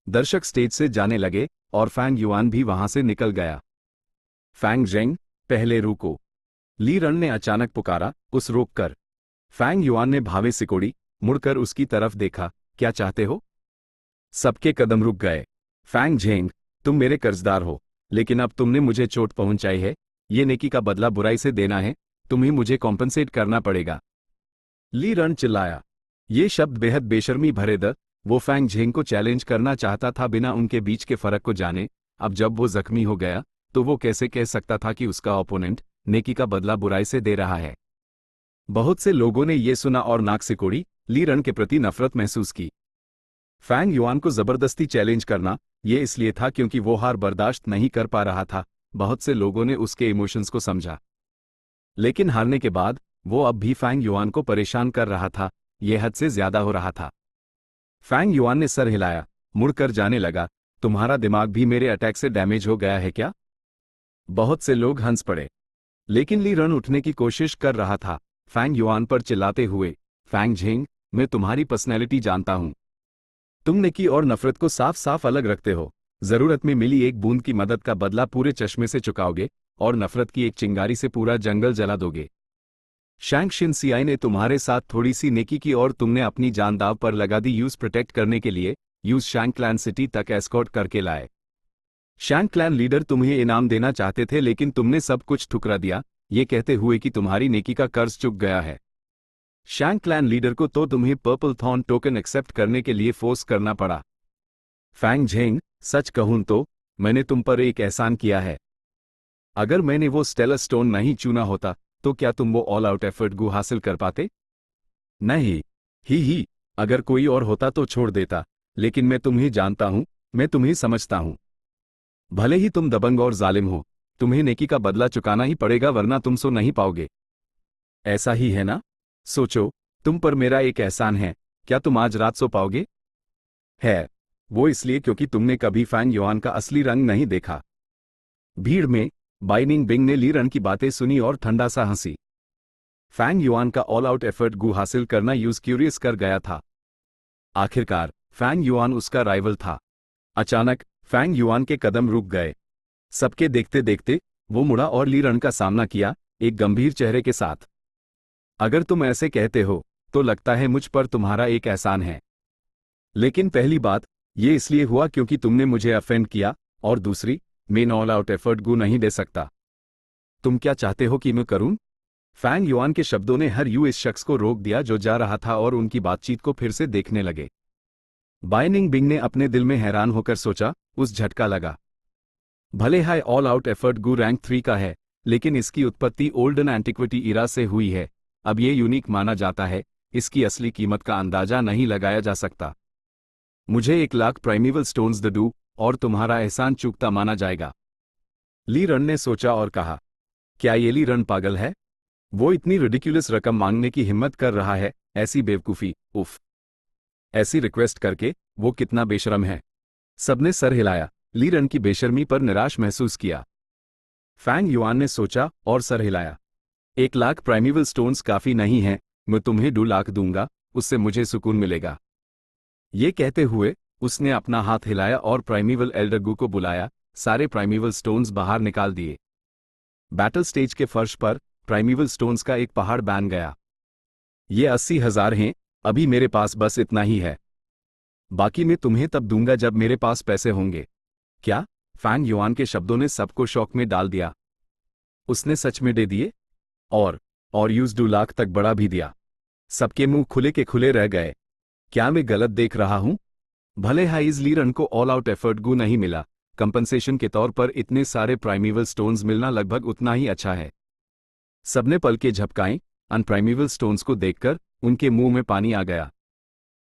दर्शक स्टेज से जाने लगे और फैंग युआन भी वहां से निकल गया। फैंग झेंग, पहले रुको, ली रन ने अचानक पुकारा, उस रोक कर। फैंग युआन ने भावे सिकोड़ी, मुड़कर उसकी तरफ देखा, क्या चाहते हो? सबके कदम रुक गए। फैंग झेंग, तुम मेरे कर्जदार हो, लेकिन अब तुमने मुझे चोट पहुंचाई है, ये नेकी का बदला बुराई से देना है, तुम्हें मुझे कॉम्पनसेट करना पड़ेगा। ली रन चिल्लाया। ये शब्द बेहद बेशर्मी भरे द। वो फैंग झेंग को चैलेंज करना चाहता था बिना उनके बीच के फर्क को जाने। अब जब वो जख्मी हो गया तो वो कैसे कह सकता था कि उसका ओपोनेंट नेकी का बदला बुराई से दे रहा है। बहुत से लोगों ने ये सुना और नाक सिकोड़ी, ली रन के प्रति नफरत महसूस की। फैंग युआन को जबरदस्ती चैलेंज करना ये इसलिए था क्योंकि वो हार बर्दाश्त नहीं कर पा रहा था। बहुत से लोगों ने उसके इमोशंस को समझा। लेकिन हारने के बाद वो अब भी फैंग युआन को परेशान कर रहा था। यह हद से ज्यादा हो रहा था। फैंग युआन ने सर हिलाया, मुड़कर जाने लगा, तुम्हारा दिमाग भी मेरे अटैक से डैमेज हो गया है क्या? बहुत से लोग हंस पड़े। लेकिन ली रन उठने की कोशिश कर रहा था, फैंग युआन पर चिल्लाते हुए, फैंग झेंग, मैं तुम्हारी पर्सनैलिटी जानता हूं। तुम नेकी और नफरत को साफ साफ अलग रखते हो। जरूरत में मिली एक बूंद की मदद का बदला पूरे चश्मे से चुकाओगे और नफरत की एक चिंगारी से पूरा जंगल जला दोगे। शैंग शिनसियाई ने तुम्हारे साथ थोड़ी सी नेकी की और तुमने अपनी जान दांव पर लगा दी। यूज प्रोटेक्ट करने के लिए यूज शैंग क्लैन सिटी तक एस्कॉर्ट करके लाए। शैंग क्लैन लीडर तुम्हें इनाम देना चाहते थे लेकिन तुमने सब कुछ ठुकरा दिया, ये कहते हुए कि तुम्हारी नेकी का कर्ज चुक गया है। शैंग क्लैन लीडर को तो तुम्हें पर्पल थॉर्न टोकन एक्सेप्ट करने के लिए फोर्स करना पड़ा। फैंग झेंग, सच कहूं तो मैंने तुम पर एक एहसान किया है। अगर मैंने वो स्टेलर स्टोन नहीं चुना होता तो क्या तुम वो ऑल आउट एफर्ट गू हासिल कर पाते? नहीं। ही, अगर कोई और होता तो छोड़ देता, लेकिन मैं तुम्हें जानता हूं, मैं तुम्हें समझता हूं। भले ही तुम दबंग और जालिम हो, तुम्हें नेकी का बदला चुकाना ही पड़ेगा वरना तुम सो नहीं पाओगे। ऐसा ही है ना? सोचो, तुम पर मेरा एक एहसान है, क्या तुम आज रात सो पाओगे? है। वो इसलिए क्योंकि तुमने कभी फैंग युआन का असली रंग नहीं देखा। भीड़ में बाइनिंग बिंग ने ली रन की बातें सुनी और ठंडा सा हंसी। फैंग युआन का ऑल आउट एफर्ट गू हासिल करना यूज क्यूरियस कर गया था। आखिरकार फैंग युआन उसका राइवल था। अचानक फैंग युआन के कदम रुक गए। सबके देखते देखते वो मुड़ा और ली रन का सामना किया, एक गंभीर चेहरे के साथ। अगर तुम ऐसे कहते हो तो लगता है मुझ पर तुम्हारा एक एहसान है। लेकिन पहली बात, ये इसलिए हुआ क्योंकि तुमने मुझे अफेंड किया, और दूसरी, मैं ऑल आउट एफर्ट गू नहीं दे सकता। तुम क्या चाहते हो कि मैं करूं? फैंग युआन के शब्दों ने हर इस शख्स को रोक दिया जो जा रहा था और उनकी बातचीत को फिर से देखने लगे। बाइनिंग बिंग ने अपने दिल में हैरान होकर सोचा, उस झटका लगा। भले हाई ऑल आउट एफर्ट गू रैंक 3 का है, लेकिन इसकी उत्पत्ति ओल्डन एंटिक्विटी इरा से हुई है। अब ये यूनिक माना जाता है, इसकी असली कीमत का अंदाजा नहीं लगाया जा सकता। मुझे 1,00,000 प्राइमेवल स्टोन्स द डू और तुम्हारा एहसान चूकता माना जाएगा। ली रन ने सोचा और कहा, क्या ये ली रन पागल है? वो इतनी रिडिक्यूलस रकम मांगने की हिम्मत कर रहा है, ऐसी बेवकूफ़ी, उफ। ऐसी रिक्वेस्ट करके वो कितना बेशर्म है। सबने सर हिलाया, ली रन की बेशर्मी पर निराश महसूस किया। फैंग युआन ने सोचा और सर हिलाया। 1 लाख प्राइमेवल स्टोन्स काफी नहीं है, मैं तुम्हें 2 लाख दूंगा, उससे मुझे सुकून मिलेगा। ये कहते हुए उसने अपना हाथ हिलाया और प्राइमेवल एल्डर गू को बुलाया, सारे प्राइमेवल स्टोन्स बाहर निकाल दिए। बैटल स्टेज के फर्श पर प्राइमेवल स्टोन्स का एक पहाड़ बन गया। ये 80,000 हैं, अभी मेरे पास बस इतना ही है, बाकी मैं तुम्हें तब दूंगा जब मेरे पास पैसे होंगे। क्या? फैंग युआन के शब्दों ने सबको शॉक में डाल दिया। उसने सच में दे दिए? और यूज 2 लाख तक बढ़ा भी दिया। सबके मुंह खुले के खुले रह गए। क्या मैं गलत देख रहा हूं? भले हाइज लीरन को ऑल आउट एफर्ट गू नहीं मिला, कंपनसेशन के तौर पर इतने सारे प्राइमेवल स्टोन्स मिलना लगभग उतना ही अच्छा है। सबने पलकें झपकाएं, अनप्राइमेवल स्टोन्स को देखकर उनके मुंह में पानी आ गया।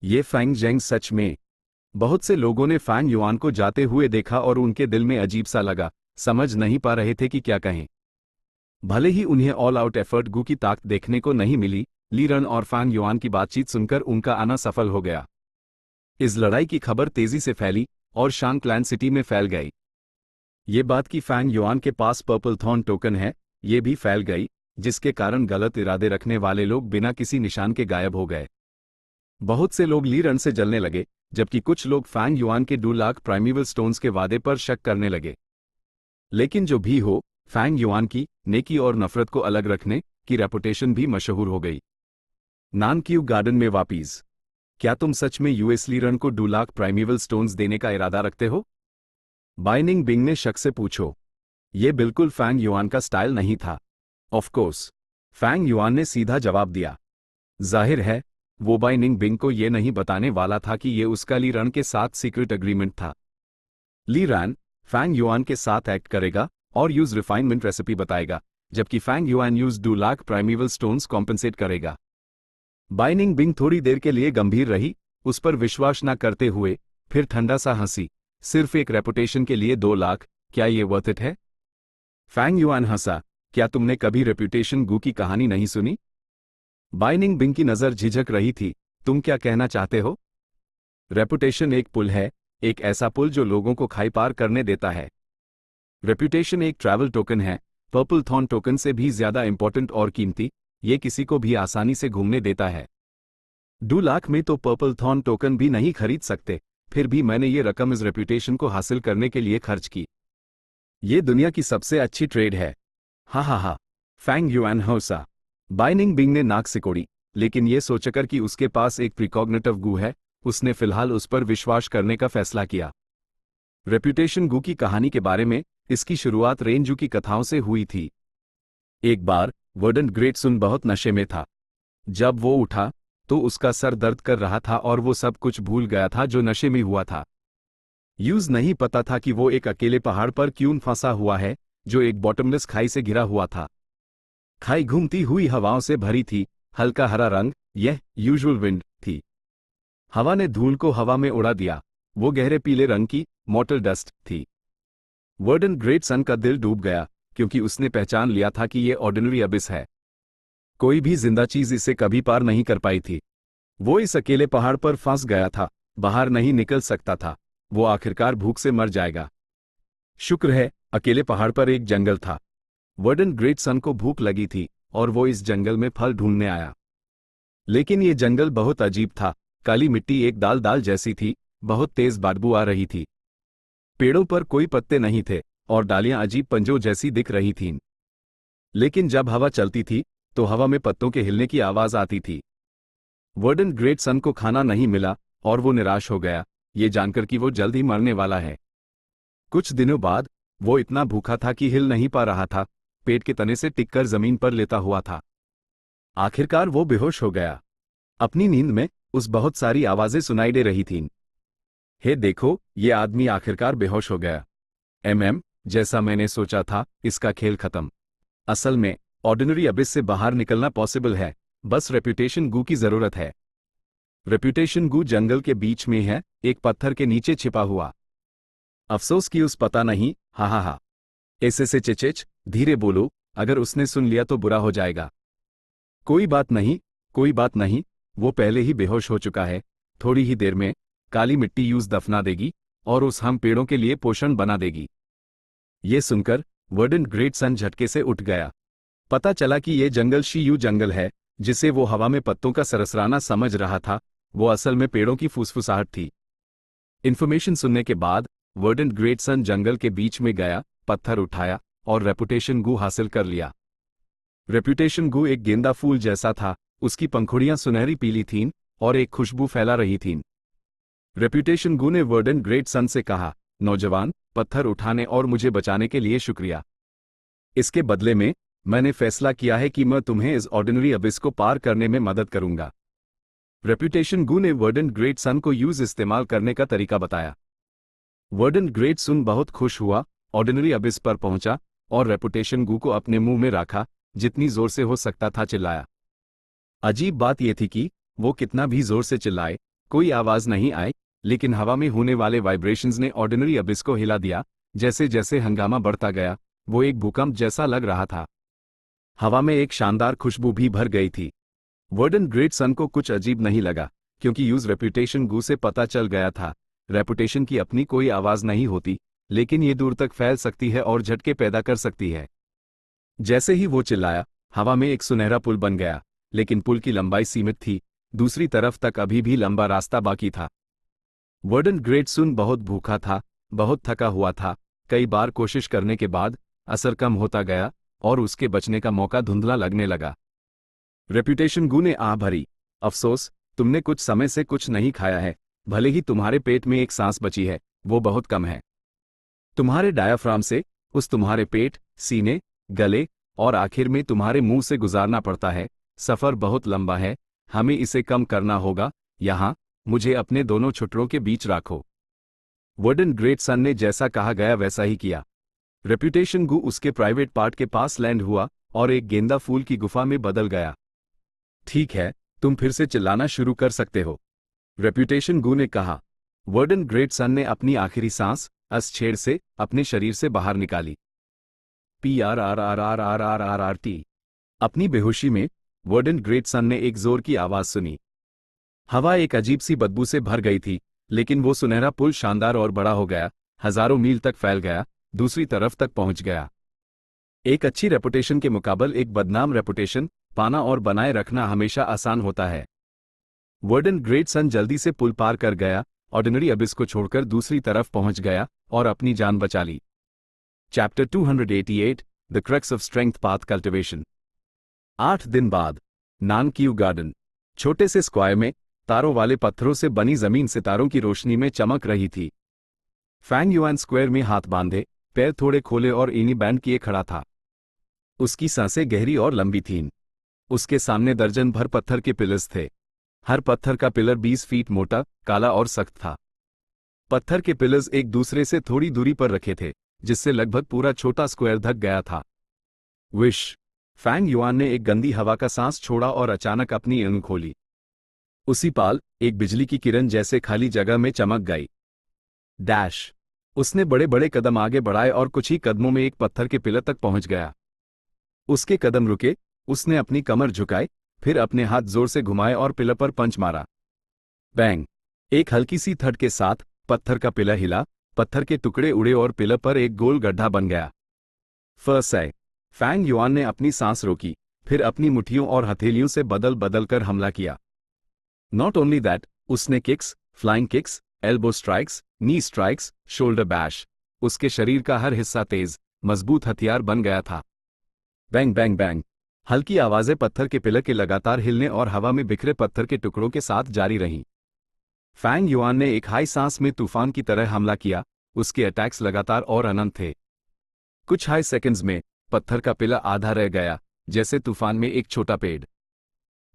ये फैंग जेंग सच में। बहुत से लोगों ने फैंग युआन को जाते हुए देखा और उनके दिल में अजीब सा लगा, समझ नहीं पा रहे थे कि क्या कहें। भले ही उन्हें ऑल आउट एफर्ट गू की ताकत देखने को नहीं मिली, लीरन और फैंग युआन की बातचीत सुनकर उनका आना सफल हो गया। इस लड़ाई की खबर तेजी से फैली और शांग क्लैन सिटी में फैल गई। ये बात कि फैंग युआन के पास पर्पल थॉर्न टोकन है, ये भी फैल गई, जिसके कारण गलत इरादे रखने वाले लोग बिना किसी निशान के गायब हो गए। बहुत से लोग लीरन से जलने लगे, जबकि कुछ लोग फैंग युआन के 2 लाख प्राइमेवल स्टोन्स के वादे पर शक करने लगे। लेकिन जो भी हो, फैंग युआन की नेकी और नफरत को अलग रखने की रेपुटेशन भी मशहूर हो गई। नानक्यू गार्डन में वापिस। क्या तुम सच में यूएस लीरन को 2 लाख प्राइमेवल स्टोन्स देने का इरादा रखते हो? बाइनिंग बिंग ने शक से पूछो। यह बिल्कुल फैंग युआन का स्टाइल नहीं था। ऑफ कोर्स, फैंग युआन ने सीधा जवाब दिया। जाहिर है, वो बाइनिंग बिंग को यह नहीं बताने वाला था कि यह उसका लीरन के साथ सीक्रेट एग्रीमेंट था। लीरन फैंग युआन के साथ एक्ट करेगा और यूज रिफाइनमेंट रेसिपी बताएगा, जबकि Fang Yuan use 2 lakh primeval stones compensate करेगा। बाइनिंग बिंग थोड़ी देर के लिए गंभीर रही, उस पर विश्वास न करते हुए, फिर ठंडा सा हंसी। सिर्फ एक रेपुटेशन के लिए 2 लाख, क्या ये वर्थ इट है? फैंग युआन हंसा। क्या तुमने कभी रेपुटेशन गू की कहानी नहीं सुनी? बाइनिंग बिंग की नजर झिझक रही थी। तुम क्या कहना चाहते हो? रेपुटेशन एक पुल है, एक ऐसा पुल जो लोगों को खाई पार करने देता है। रेपुटेशन एक ट्रैवल टोकन है, पर्पल थॉर्न टोकन से भी ज्यादा इंपॉर्टेंट और कीमती, ये किसी को भी आसानी से घूमने देता है। 2 लाख में तो पर्पल थॉर्न टोकन भी नहीं खरीद सकते, फिर भी मैंने ये रकम इस रेपुटेशन को हासिल करने के लिए खर्च की। ये दुनिया की सबसे अच्छी ट्रेड है। हा हा हा, फैंग युआन हंसा। बाइनिंग बिंग ने नाक सिकोड़ी, लेकिन ये सोचकर कि उसके पास एक प्रिकॉग्निटिव गू है, उसने फिलहाल उस पर विश्वास करने का फैसला किया। रेपुटेशन गू की कहानी के बारे में, इसकी शुरुआत रेंजू की कथाओं से हुई थी। एक बार वर्डन ग्रेटसुन बहुत नशे में था। जब वो उठा तो उसका सर दर्द कर रहा था और वो सब कुछ भूल गया था जो नशे में हुआ था। यूज नहीं पता था कि वो एक अकेले पहाड़ पर क्यों फंसा हुआ है, जो एक बॉटमलेस खाई से घिरा हुआ था। खाई घूमती हुई हवाओं से भरी थी, हल्का हरा रंग, यह यूजुअल विंड थी। हवा ने धूल को हवा में उड़ा दिया, वो गहरे पीले रंग की मॉर्टल डस्ट थी। वर्डन ग्रेटसन का दिल डूब गया, क्योंकि उसने पहचान लिया था कि यह ऑर्डिनरी अबिस है। कोई भी जिंदा चीज इसे कभी पार नहीं कर पाई थी। वो इस अकेले पहाड़ पर फंस गया था, बाहर नहीं निकल सकता था, वो आखिरकार भूख से मर जाएगा। शुक्र है, अकेले पहाड़ पर एक जंगल था। वर्डन ग्रेटसन को भूख लगी थी और वो इस जंगल में फल ढूंढने आया। लेकिन ये जंगल बहुत अजीब था, काली मिट्टी एक दाल दाल जैसी थी, बहुत तेज बदबू आ रही थी। पेड़ों पर कोई पत्ते नहीं थे और डालियां अजीब पंजों जैसी दिख रही थीं। लेकिन जब हवा चलती थी तो हवा में पत्तों के हिलने की आवाज आती थी। वर्डन ग्रेटसन को खाना नहीं मिला और वो निराश हो गया, ये जानकर कि वो जल्द ही मरने वाला है। कुछ दिनों बाद वो इतना भूखा था कि हिल नहीं पा रहा था, पेट के तने से टिककर जमीन पर लेटा हुआ था। आखिरकार वो बेहोश हो गया। अपनी नींद में उस बहुत सारी आवाजें सुनाई दे रही थीं। हे देखो, ये आदमी आखिरकार बेहोश हो गया। जैसा मैंने सोचा था, इसका खेल खत्म। असल में ऑर्डिनरी अबिस से बाहर निकलना पॉसिबल है, बस रेपुटेशन गू की जरूरत है। रेपुटेशन गू जंगल के बीच में है, एक पत्थर के नीचे छिपा हुआ। अफसोस कि उस पता नहीं। हा हा हा, ऐसे से चिचिच, धीरे बोलो, अगर उसने सुन लिया तो बुरा हो जाएगा। कोई बात नहीं, कोई बात नहीं, वो पहले ही बेहोश हो चुका है। थोड़ी ही देर में काली मिट्टी यूज दफना देगी और उस हम पेड़ों के लिए पोषण बना देगी। ये सुनकर वर्डन ग्रेटसन झटके से उठ गया। पता चला कि ये जंगल शीयू जंगल है, जिसे वो हवा में पत्तों का सरसराना समझ रहा था, वो असल में पेड़ों की फुसफुसाहट थी। इन्फॉर्मेशन सुनने के बाद वर्डन ग्रेटसन जंगल के बीच में गया, पत्थर उठाया और रेपुटेशन गू हासिल कर लिया। रेपुटेशन गू एक गेंदा फूल जैसा था, उसकी पंखुड़ियां सुनहरी पीली थीं और एक खुशबू फैला रही थीं। रेपुटेशन गू ने वर्डन ग्रेटसन से कहा, नौजवान, पत्थर उठाने और मुझे बचाने के लिए शुक्रिया। इसके बदले में मैंने फैसला किया है कि मैं तुम्हें इस ऑर्डिनरी अबिस को पार करने में मदद करूंगा। रेपुटेशन गू ने वर्डन ग्रेटसन को यूज इस्तेमाल करने का तरीका बताया। वर्डन ग्रेटसन बहुत खुश हुआ, ऑर्डिनरी अबिस पर पहुंचा और रेपुटेशन गू को अपने मुंह में रखा, जितनी जोर से हो सकता था चिल्लाया। अजीब बात यह थी कि वो कितना भी जोर से चिल्लाए, कोई आवाज नहीं आई, लेकिन हवा में होने वाले वाइब्रेशंस ने ऑर्डिनरी अबिस को हिला दिया। जैसे जैसे हंगामा बढ़ता गया, वो एक भूकंप जैसा लग रहा था। हवा में एक शानदार खुशबू भी भर गई थी। वर्डन ग्रेटसन को कुछ अजीब नहीं लगा, क्योंकि यूज रेपुटेशन गू से पता चल गया था, रेपुटेशन की अपनी कोई आवाज नहीं होती, लेकिन ये दूर तक फैल सकती है और झटके पैदा कर सकती है। जैसे ही वो चिल्लाया, हवा में एक सुनहरा पुल बन गया, लेकिन पुल की लंबाई सीमित थी, दूसरी तरफ तक अभी भी लंबा रास्ता बाकी था। वर्डन ग्रेटसन बहुत भूखा था, बहुत थका हुआ था, कई बार कोशिश करने के बाद असर कम होता गया और उसके बचने का मौका धुंधला लगने लगा। रेपुटेशन गू ने आह भरी, अफसोस, तुमने कुछ समय से कुछ नहीं खाया है, भले ही तुम्हारे पेट में एक सांस बची है, वो बहुत कम है। तुम्हारे डायाफ्राम से उस तुम्हारे पेट, सीने, गले और आखिर में तुम्हारे मुंह से गुजारना पड़ता है। सफर बहुत लंबा है, हमें इसे कम करना होगा। यहां मुझे अपने दोनों छुट्टों के बीच रखो। वर्डन ग्रेटसन ने जैसा कहा गया वैसा ही किया। रेपुटेशन गू उसके प्राइवेट पार्ट के पास लैंड हुआ और एक गेंदा फूल की गुफा में बदल गया। ठीक है, तुम फिर से चिल्लाना शुरू कर सकते हो, रेपुटेशन गू ने कहा। वर्डन ग्रेटसन ने अपनी आखिरी सांस छेड़ से अपने शरीर से बाहर निकाली। PRRRRRRRRT। अपनी बेहोशी में वर्डन ग्रेटसन ने एक जोर की आवाज सुनी। हवा एक अजीब सी बदबू से भर गई थी, लेकिन वो सुनहरा पुल शानदार और बड़ा हो गया, हजारों मील तक फैल गया, दूसरी तरफ तक पहुंच गया। एक अच्छी रेपुटेशन के मुकाबले एक बदनाम रेपुटेशन पाना और बनाए रखना हमेशा आसान होता है। वर्डन ग्रेटसन जल्दी से पुल पार कर गया, ऑर्डिनरी अबिस को छोड़कर दूसरी तरफ पहुंच गया और अपनी जान बचा ली। Chapter 288, the crux of strength path cultivation. 8 दिन बाद नानक्यू गार्डन। छोटे से स्क्वायर में तारों वाले पत्थरों से बनी जमीन सितारों की रोशनी में चमक रही थी। फैंग युआन स्क्वायर में हाथ बांधे, पैर थोड़े खोले और इनी बैंड किए खड़ा था। उसकी सांसें गहरी और लंबी थीं। उसके सामने दर्जन भर पत्थर के पिलर्स थे। हर पत्थर का पिलर 20 फीट मोटा, काला और सख्त था। पत्थर के पिलर्स एक दूसरे से थोड़ी दूरी पर रखे थे, जिससे लगभग पूरा छोटा स्क्वायर ढक गया था। विश! फैंग युआन ने एक गंदी हवा का सांस छोड़ा और अचानक अपनी आंख खोली। उसी पाल एक बिजली की किरण जैसे खाली जगह में चमक गई। डैश! उसने बड़े बड़े कदम आगे बढ़ाए और कुछ ही कदमों में एक पत्थर के पिलर तक पहुंच गया। उसके कदम रुके, उसने अपनी कमर झुकाई, फिर अपने हाथ जोर से घुमाए और पिलर पर पंच मारा। बैंग! एक हल्की सी थट के साथ पत्थर का पिलर हिला, पत्थर के टुकड़े उड़े और पिलर पर एक गोल गड्ढा बन गया। फर्स्ट फैंग युआन ने अपनी सांस रोकी, फिर अपनी मुट्ठियों और हथेलियों से बदल बदल कर हमला किया। नॉट ओनली दैट, उसने kicks, flying kicks, elbow strikes, knee strikes, shoulder bash, उसके शरीर का हर हिस्सा तेज, मजबूत हथियार बन गया था। Bang bang bang! हल्की आवाजें पत्थर के पिलर के लगातार हिलने और हवा में बिखरे पत्थर के टुकड़ों के साथ जारी रहीं। फैंग युआन ने एक हाई सांस में तूफान की तरह हमला किया, उसके अटैक्स लगातार और अनंत थे। कुछ हाई सेकंड्स में पत्थर का पिलर आधा रह गया, जैसे तूफान में एक छोटा पेड़।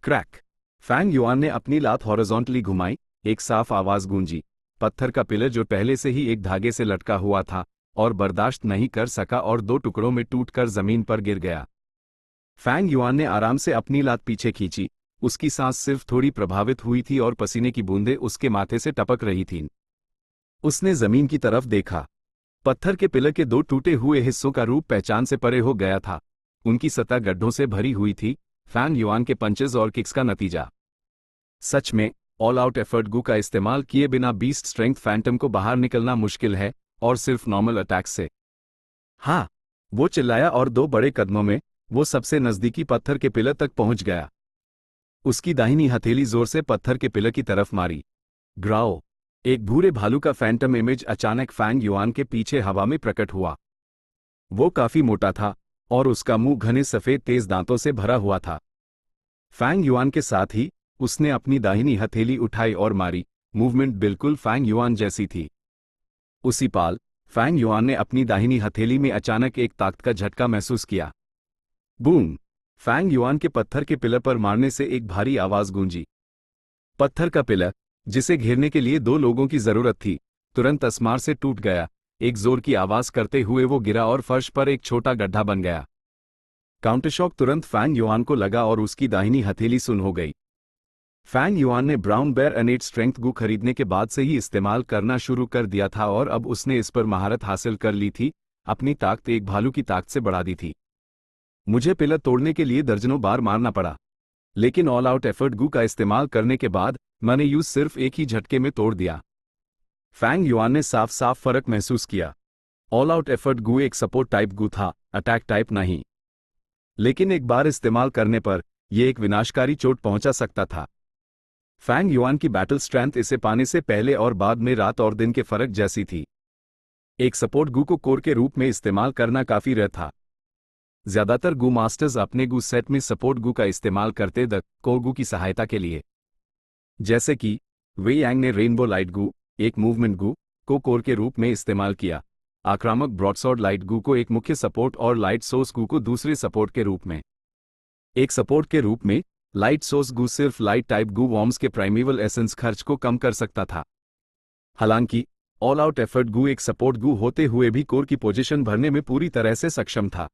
क्रैक! फैंग युआन ने अपनी लात हॉरिजॉन्टली घुमाई, एक साफ आवाज गूंजी। पत्थर का पिलर जो पहले से ही एक धागे से लटका हुआ था और बर्दाश्त नहीं कर सका और 2 टुकड़ों में टूटकर जमीन पर गिर गया। फैंग युआन ने आराम से अपनी लात पीछे खींची, उसकी सांस सिर्फ थोड़ी प्रभावित हुई थी और पसीने की बूंदें उसके माथे से टपक रही थीं। उसने जमीन की तरफ देखा। पत्थर के पिलर के 2 टूटे हुए हिस्सों का रूप पहचान से परे हो गया था। उनकी सतह गड्ढों से भरी हुई थी, फैंग युआन के पंचेस और किक्स का नतीजा। सच में, ऑल आउट एफर्ट गू का इस्तेमाल किए बिना बीस्ट स्ट्रेंथ फैंटम को बाहर निकलना मुश्किल है, और सिर्फ नॉर्मल अटैक्स से। हाँ, वो चिल्लाया और 2 बड़े कदमों में वो सबसे नजदीकी पत्थर के पिलर तक पहुंच गया। उसकी दाहिनी हथेली जोर से पत्थर के पिलर की तरफ मारी। ग्राओ, एक भूरे भालू का फैंटम इमेज अचानक फैंग युआन के पीछे हवा में प्रकट हुआ। वो काफी मोटा था और उसका मुंह घने सफेद तेज दांतों से भरा हुआ था। फैंग युआन के साथ ही उसने अपनी दाहिनी हथेली उठाई और मारी। मूवमेंट बिल्कुल फैंग युआन जैसी थी। उसी पाल फैंग युआन ने अपनी दाहिनी हथेली में अचानक एक ताकत का झटका महसूस किया। बूम! फैंग युआन के पत्थर के पिलर पर मारने से एक भारी आवाज गूंजी। पत्थर का पिलर, जिसे घेरने के लिए 2 लोगों की जरूरत थी, तुरंत असमार से टूट गया। एक जोर की आवाज करते हुए वो गिरा और फर्श पर एक छोटा गड्ढा बन गया। काउंटरशॉक तुरंत फैंग युआन को लगा और उसकी दाहिनी हथेली सुन्न हो गई। फैंग युआन ने ब्राउन बेयर इनेट स्ट्रेंथ गू खरीदने के बाद से ही इस्तेमाल करना शुरू कर दिया था और अब उसने इस पर महारत हासिल कर ली थी। अपनी ताकत एक भालू की ताकत से बढ़ा दी थी। मुझे पिलर तोड़ने के लिए दर्जनों बार मारना पड़ा, लेकिन ऑल आउट एफर्ट गू का इस्तेमाल करने के बाद मैंने यूज सिर्फ एक ही झटके में तोड़ दिया। फैंग युआन ने साफ साफ फर्क महसूस किया। ऑल आउट एफर्ट गू एक सपोर्ट टाइप गू था, अटैक टाइप नहीं। लेकिन एक बार इस्तेमाल करने पर यह एक विनाशकारी चोट पहुंचा सकता था। फैंग युआन की बैटल स्ट्रेंथ इसे पाने से पहले और बाद में रात और दिन के फर्क जैसी थी। एक सपोर्ट गू को कोर के रूप में इस्तेमाल करना काफी रेयर था। ज्यादातर गू मास्टर्स अपने गू सेट में सपोर्ट गू का इस्तेमाल करते द कोर गू की सहायता के लिए। जैसे कि वे यांग ने रेनबो लाइट गू, एक मूवमेंट गू, को कोर के रूप में इस्तेमाल किया। आक्रामक ब्रॉडसॉर्ड लाइट गू को एक मुख्य सपोर्ट और लाइट सोर्स गू को दूसरे सपोर्ट के रूप में। एक सपोर्ट के रूप में लाइट सोर्स गू सिर्फ लाइट टाइप गू वॉर्म्स के प्राइमेवल एसेंस खर्च को कम कर सकता था। हालांकि ऑल आउट एफर्ट गू एक सपोर्ट गू होते हुए भी कोर की पोजीशन भरने में पूरी तरह से सक्षम था।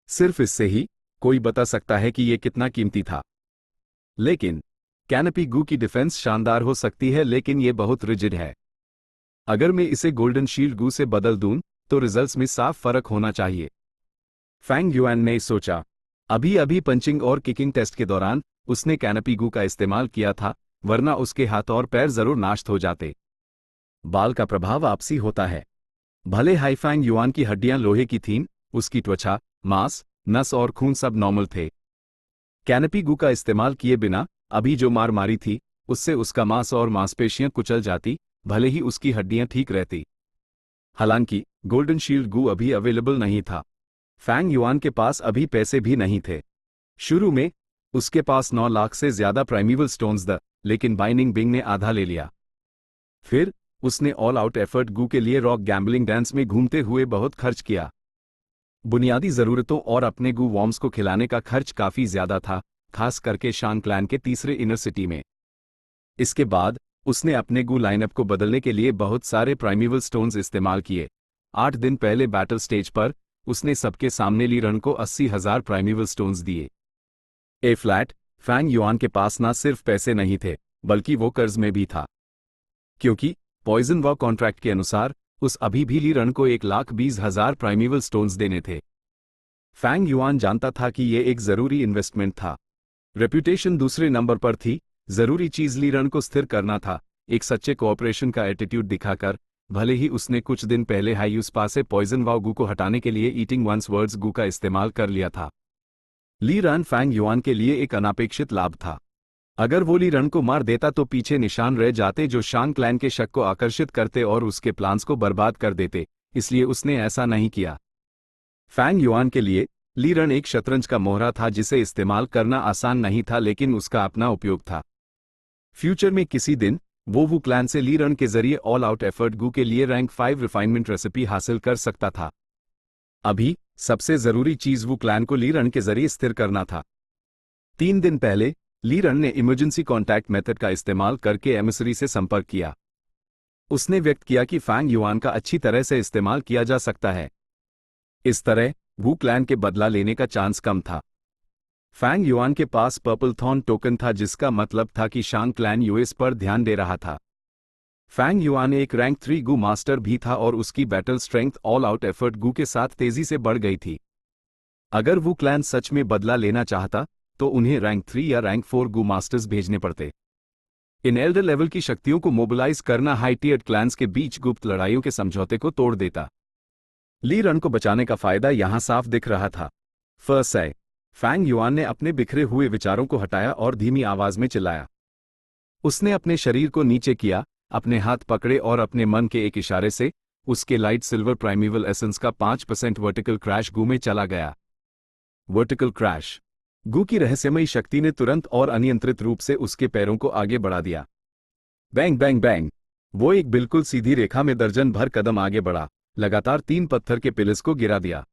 सिर्फ इससे ही कोई बता सकता है कि यह कितना कीमती था। लेकिन कैनपी गू की डिफेंस शानदार हो सकती है, लेकिन यह बहुत रिजिड है। अगर मैं इसे गोल्डन शील्ड गू से बदल दूं तो रिजल्ट्स में साफ फर्क होना चाहिए। फैंग युआन ने सोचा। अभी अभी पंचिंग और किकिंग टेस्ट के दौरान उसने कैनपी गू का इस्तेमाल किया था, वरना उसके हाथ और पैर जरूर नाश्त हो जाते। बाल का प्रभाव आपसी होता है। भले हाई फैंग युआन की हड्डियां लोहे की थीं, उसकी त्वचा, मांस, नस और खून सब नॉर्मल थे। कैनपी गू का इस्तेमाल किए बिना अभी जो मार मारी थी, उससे उसका मांस और मांसपेशियां कुचल जाती, भले ही उसकी हड्डियां ठीक रहती। हालांकि गोल्डन शील्ड गू अभी अवेलेबल नहीं था। फैंग युआन के पास अभी पैसे भी नहीं थे। शुरू में उसके पास 9 लाख से ज्यादा प्राइमेवल स्टोन्स द, लेकिन बाइनिंग बिंग ने आधा ले लिया। फिर उसने ऑल आउट एफर्ट गू के लिए रॉक गैम्बलिंग डांस में घूमते हुए बहुत खर्च किया। बुनियादी जरूरतों और अपने गू वॉर्म्स को खिलाने का खर्च काफी ज्यादा था, खास करके शांग क्लैन के तीसरे इनर सिटी में। इसके बाद उसने अपने गू लाइनअप को बदलने के लिए बहुत सारे प्राइमेवल स्टोन्स इस्तेमाल किए। 8 दिन पहले बैटल स्टेज पर उसने सबके सामने ली रन को 80,000 प्राइमेवल स्टोन्स दिए। ए फ्लैट, फैंग युआन के पास ना सिर्फ पैसे नहीं थे, बल्कि वो कर्ज में भी था, क्योंकि पॉइजन वॉ कॉन्ट्रैक्ट के अनुसार उस अभी भी ली रन को 1,20,000 प्राइमेवल स्टोन्स देने थे। फैंग युआन जानता था कि यह एक जरूरी इन्वेस्टमेंट था। रेप्यूटेशन दूसरे नंबर पर थी, जरूरी चीज ली रन को स्थिर करना था, एक सच्चे कोऑपरेशन का एटीट्यूड दिखाकर। भले ही उसने कुछ दिन पहले हाईयूस पा से पॉइजन वाव गू को हटाने के लिए ईटिंग वंस वर्ड्स गू का इस्तेमाल कर लिया था। ली रन फैंग युआन के लिए एक अनापेक्षित लाभ था। अगर वो ली रन को मार देता तो पीछे निशान रह जाते जो शांग क्लैन के शक को आकर्षित करते और उसके प्लान्स को बर्बाद कर देते, इसलिए उसने ऐसा नहीं किया। फैंग युआन के लिए ली रन एक शतरंज का मोहरा था जिसे इस्तेमाल करना आसान नहीं था, लेकिन उसका अपना उपयोग था। फ्यूचर में किसी दिन वो वू क्लैन से ली रन के जरिए ऑल आउट एफर्ट गू के लिए रैंक 5 रिफाइनमेंट रेसिपी हासिल कर सकता था। अभी सबसे जरूरी चीज वू क्लैन को ली रन के जरिए स्थिर करना था। 3 दिन पहले ली रन ने इमरजेंसी कॉन्टैक्ट मेथड का इस्तेमाल करके एमिसरी से संपर्क किया। उसने व्यक्त किया कि फैंग युआन का अच्छी तरह से इस्तेमाल किया जा सकता है। इस तरह वू क्लैन के बदला लेने का चांस कम था। फैंग युआन के पास पर्पल थॉर्न टोकन था, जिसका मतलब था कि शांग क्लैन यूएस पर ध्यान दे रहा था। फैंग युआन एक रैंक 3 गू मास्टर भी था और उसकी battle strength all out effort Gu के साथ तेजी से बढ़ गई थी। अगर वू क्लैन सच में बदला लेना चाहता तो उन्हें रैंक 3 या रैंक 4 गू मास्टर्स भेजने पड़ते। इन एल्डर लेवल की शक्तियों को मोबिलाइज करना हाई टियर्ड क्लैंस के बीच गुप्त लड़ाइयों के समझौते को तोड़ देता। ली रन को बचाने का फायदा यहां साफ दिख रहा था। फर्स्ट फैंग युआन ने अपने बिखरे हुए विचारों को हटाया और धीमी आवाज में चिल्लाया। उसने अपने शरीर को नीचे किया, अपने हाथ पकड़े और अपने मन के एक इशारे से उसके लाइट सिल्वर प्राइमेवल एसेंस का 5% वर्टिकल क्रैश गू में चला गया। Vertical crash. गू की रहस्यमयी शक्ति ने तुरंत और अनियंत्रित रूप से उसके पैरों को आगे बढ़ा दिया। Bang bang bang. वो एक बिल्कुल सीधी रेखा में दर्जन भर कदम आगे बढ़ा, लगातार 3 पत्थर के पिलर्स को गिरा दिया।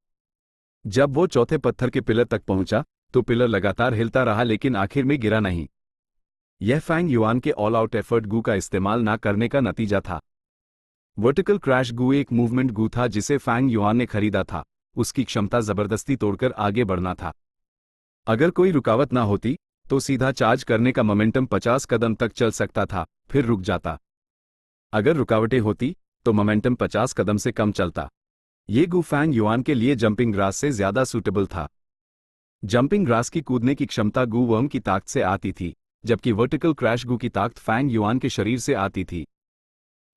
जब वो चौथे पत्थर के पिलर तक पहुंचा तो पिलर लगातार हिलता रहा लेकिन आखिर में गिरा नहीं। यह फैंग युआन के ऑल आउट एफर्ट गू का इस्तेमाल ना करने का नतीजा था। वर्टिकल क्रैश गू एक मूवमेंट गू था जिसे फैंग युआन ने खरीदा था। उसकी क्षमता जबरदस्ती तोड़कर आगे बढ़ना था। अगर कोई रुकावट ना होती तो सीधा चार्ज करने का मोमेंटम 50 कदम तक चल सकता था, फिर रुक जाता। अगर रुकावटें होती तो मोमेंटम 50 कदम से कम चलता। ये गू फैंग युआन के लिए जंपिंग ग्रास से ज्यादा सूटेबल था। जंपिंग ग्रास की कूदने की क्षमता गू वर्म की ताकत से आती थी, जबकि वर्टिकल क्रैश गू की ताकत फैंग युआन के शरीर से आती थी।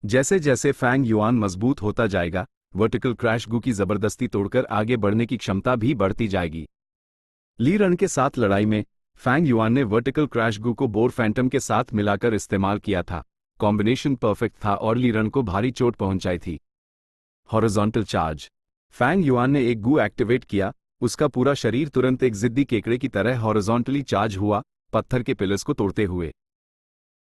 जैसे जैसे फैंग युआन मजबूत होता जाएगा, वर्टिकल क्रैश गू की जबरदस्ती तोड़कर आगे बढ़ने की क्षमता भी बढ़ती जाएगी। ली रन के साथ लड़ाई में फैंग युआन ने वर्टिकल क्रैश गू को बोर फैंटम के साथ मिलाकर इस्तेमाल किया था। कॉम्बिनेशन परफेक्ट था और ली रन को भारी चोट पहुंचाई थी। Horizontal charge. फैंग युआन ने एक गू एक्टिवेट किया, उसका पूरा शरीर तुरंत एक जिद्दी केकड़े की तरह हॉरिजॉन्टली चार्ज हुआ, पत्थर के पिलर्स को तोड़ते हुए।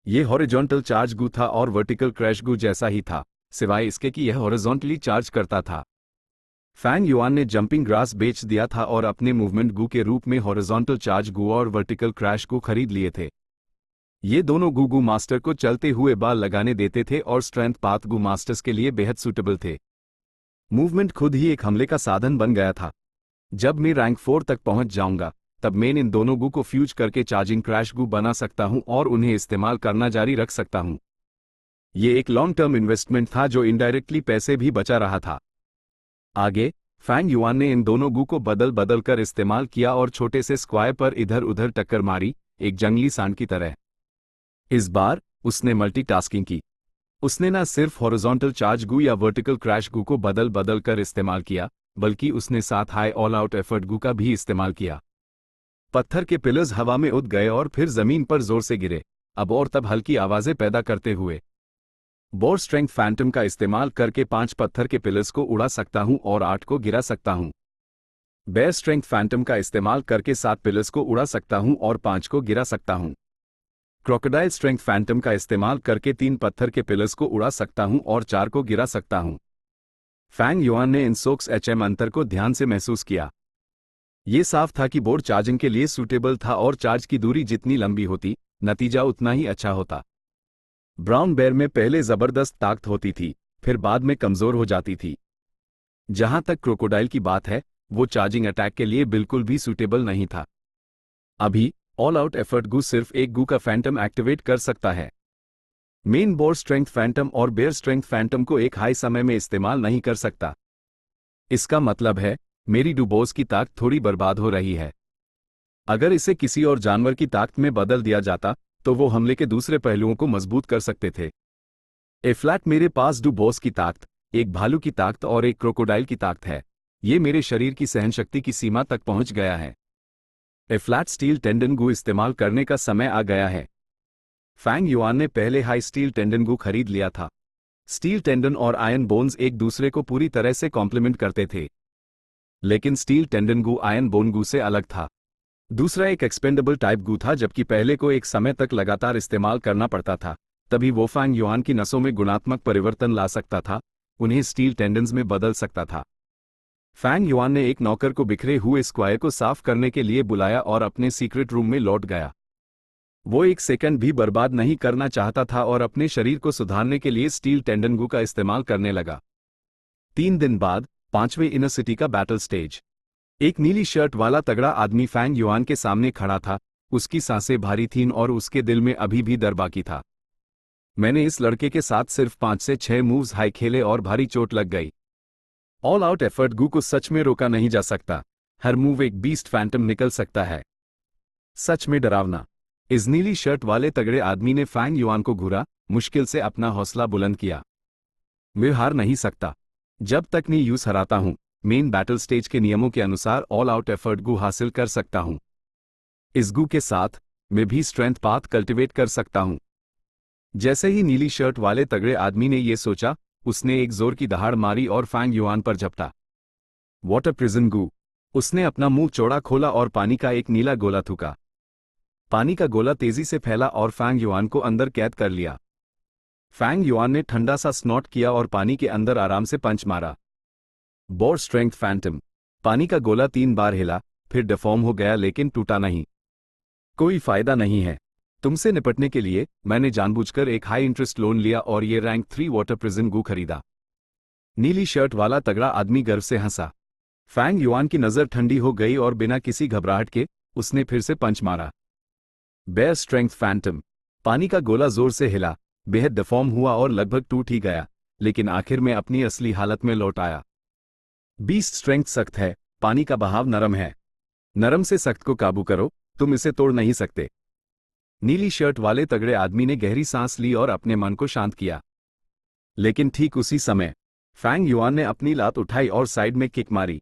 यह हॉरिजॉन्टल चार्ज गू था और वर्टिकल क्रैश गू जैसा ही था, सिवाय इसके कि यह हॉरिजॉन्टली चार्ज करता था। फैंग युआन ने जंपिंग ग्रास बेच दिया था और अपने मूवमेंट गू के रूप में हॉरिजॉन्टल चार्ज गू और वर्टिकल क्रैश गू खरीद लिए थे। ये दोनों गू मास्टर को चलते हुए बाल लगाने देते थे और स्ट्रेंथ पाथ गू मास्टर्स के लिए बेहद सूटेबल थे। मूवमेंट खुद ही एक हमले का साधन बन गया था। जब मैं रैंक 4 तक पहुंच जाऊंगा तब मैं इन दोनों गू को फ्यूज करके चार्जिंग क्रैश गू बना सकता हूं और उन्हें इस्तेमाल करना जारी रख सकता हूं। ये एक लॉन्ग टर्म इन्वेस्टमेंट था जो इनडायरेक्टली पैसे भी बचा रहा था। आगे फैंग युआन ने इन दोनों गू को बदल बदल कर इस्तेमाल किया और छोटे से स्क्वायर पर इधर उधर टक्कर मारी, एक जंगली सांड की तरह। इस बार उसने मल्टीटास्किंग की। उसने न सिर्फ हॉरिजॉन्टल चार्ज गू या वर्टिकल क्रैश गू को बदल बदल कर इस्तेमाल किया, बल्कि उसने साथ हाई ऑल आउट एफर्ट गू का भी इस्तेमाल किया। पत्थर के पिलर्स हवा में उड़ गए और फिर जमीन पर जोर से गिरे, अब और तब हल्की आवाजें पैदा करते हुए। बोर स्ट्रेंथ फैंटम का इस्तेमाल करके 5 पत्थर के पिलर्स को उड़ा सकता हूं और 8 को गिरा सकता हूं। बेयर स्ट्रेंथ फैंटम का इस्तेमाल करके 7 पिलर्स को उड़ा सकता हूं और 5 को गिरा सकता हूं। क्रोकोडाइल स्ट्रेंथ फैंटम का इस्तेमाल करके 3 पत्थर के पिलर्स को उड़ा सकता हूं और 4 को गिरा सकता हूं। फैंग युआन ने इन सोक्स एचएम अंतर को ध्यान से महसूस किया। ये साफ था कि बोर्ड चार्जिंग के लिए सूटेबल था और चार्ज की दूरी जितनी लंबी होती, नतीजा उतना ही अच्छा होता। ब्राउन बेयर में पहले जबरदस्त ताकत होती थी, फिर बाद में कमजोर हो जाती थी। जहां तक क्रोकोडाइल की बात है, वो चार्जिंग अटैक के लिए बिल्कुल भी सूटेबल नहीं था। अभी ऑल आउट एफर्ट गू सिर्फ एक गू का फैंटम एक्टिवेट कर सकता है। मेन बोर स्ट्रेंथ फैंटम और बेयर स्ट्रेंथ फैंटम को एक हाई समय में इस्तेमाल नहीं कर सकता। इसका मतलब है मेरी डुबोस की ताकत थोड़ी बर्बाद हो रही है। अगर इसे किसी और जानवर की ताकत में बदल दिया जाता तो वो हमले के दूसरे पहलुओं को मजबूत कर सकते थे। ए फ्लैट मेरे पास डुबोस की ताकत, एक भालू की ताकत और एक क्रोकोडाइल की ताकत है। ये मेरे शरीर की सहनशक्ति की सीमा तक पहुंच गया है। ए फ्लैट स्टील टेंडन गू इस्तेमाल करने का समय आ गया है। फैंग युआन ने पहले हाई स्टील टेंडन गू खरीद लिया था। स्टील टेंडन और आयरन बोन्स एक दूसरे को पूरी तरह से कॉम्प्लीमेंट करते थे, लेकिन स्टील टेंडन गू आयरन बोन गू से अलग था। दूसरा एक एक्सपेंडेबल टाइप गू था, जबकि पहले को एक समय तक लगातार इस्तेमाल करना पड़ता था, तभी वो फैंग युआन की नसों में गुणात्मक परिवर्तन ला सकता था, उन्हें स्टील टेंडन्स में बदल सकता था। फैंग युआन ने एक नौकर को बिखरे हुए स्क्वायर को साफ करने के लिए बुलाया और अपने सीक्रेट रूम में लौट गया। वो एक सेकंड भी बर्बाद नहीं करना चाहता था और अपने शरीर को सुधारने के लिए स्टील टेंडन गू का इस्तेमाल करने लगा। 3 दिन बाद 5वें इनर सिटी का बैटल स्टेज। एक नीली शर्ट वाला तगड़ा आदमी फैंग युआन के सामने खड़ा था। उसकी सांसें भारी थीं और उसके दिल में अभी भी डर बाकी था। मैंने इस लड़के के साथ सिर्फ 5 से 6 मूव्स हाई खेले और भारी चोट लग गई। ऑल आउट एफर्ट गू को सच में रोका नहीं जा सकता। हर मूव एक बीस्ट फैंटम निकल सकता है। सच में डरावना। इस नीली शर्ट वाले तगड़े आदमी ने फैंग युआन को घूरा, मुश्किल से अपना हौसला बुलंद किया। मैं हार नहीं सकता। जब तक मैं यूस हराता हूं, मेन बैटल स्टेज के नियमों के अनुसार ऑल आउट एफर्ट गू हासिल कर सकता हूं। इस गू के साथ मैं भी स्ट्रेंथ पाथ कल्टिवेट कर सकता हूं। जैसे ही नीली शर्ट वाले तगड़े आदमी ने यह सोचा, उसने एक जोर की दहाड़ मारी और फैंग युआन पर झपटा। वाटर प्रिजन गू। उसने अपना मुंह चौड़ा खोला और पानी का एक नीला गोला थूका। पानी का गोला तेजी से फैला और फैंग युआन को अंदर कैद कर लिया। फैंग युआन ने ठंडा सा स्नॉट किया और पानी के अंदर आराम से पंच मारा। Bore strength phantom. पानी का गोला 3 बार हिला, फिर डिफॉर्म हो गया लेकिन टूटा नहीं। कोई फायदा नहीं है। तुमसे निपटने के लिए मैंने जानबूझकर एक हाई इंटरेस्ट लोन लिया और ये रैंक 3 वाटर प्रिजन गू खरीदा। नीली शर्ट वाला तगड़ा आदमी गर्व से हंसा। फैंग युआन की नजर ठंडी हो गई और बिना किसी घबराहट के उसने फिर से पंच मारा। Bear strength phantom. पानी का गोला जोर से हिला, बेहद डिफॉर्म हुआ और लगभग टूट ही गया, लेकिन आखिर में अपनी असली हालत में लौट आया। बीस्ट स्ट्रेंथ सख्त है, पानी का बहाव नरम है। नरम से सख्त को काबू करो, तुम इसे तोड़ नहीं सकते। नीली शर्ट वाले तगड़े आदमी ने गहरी सांस ली और अपने मन को शांत किया। लेकिन ठीक उसी समय फैंग युआन ने अपनी लात उठाई और साइड में किक मारी।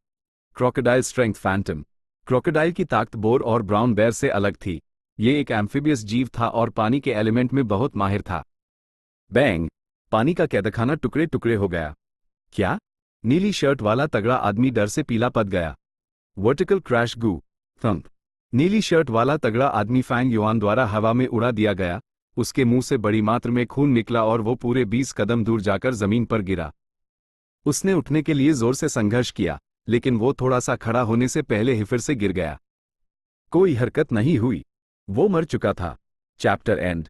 Crocodile strength Phantom. क्रोकोडाइल की ताकत बोर और ब्राउन बेयर से अलग थी। ये एक एम्फीबियस जीव था और पानी के एलिमेंट में बहुत माहिर था। बैंग। पानी का कैदखाना टुकड़े टुकड़े हो गया। क्या? नीली शर्ट वाला तगड़ा आदमी डर से पीला पड़ गया। वर्टिकल क्रैश गू। थंप। नीली शर्ट वाला तगड़ा आदमी फैंग युआन द्वारा हवा में उड़ा दिया गया। उसके मुंह से बड़ी मात्रा में खून निकला और वो पूरे 20 कदम दूर जाकर जमीन पर गिरा। उसने उठने के लिए जोर से संघर्ष किया, लेकिन वो थोड़ा सा खड़ा होने से पहले ही फिर से गिर गया। कोई हरकत नहीं हुई। वो मर चुका था। Chapter and.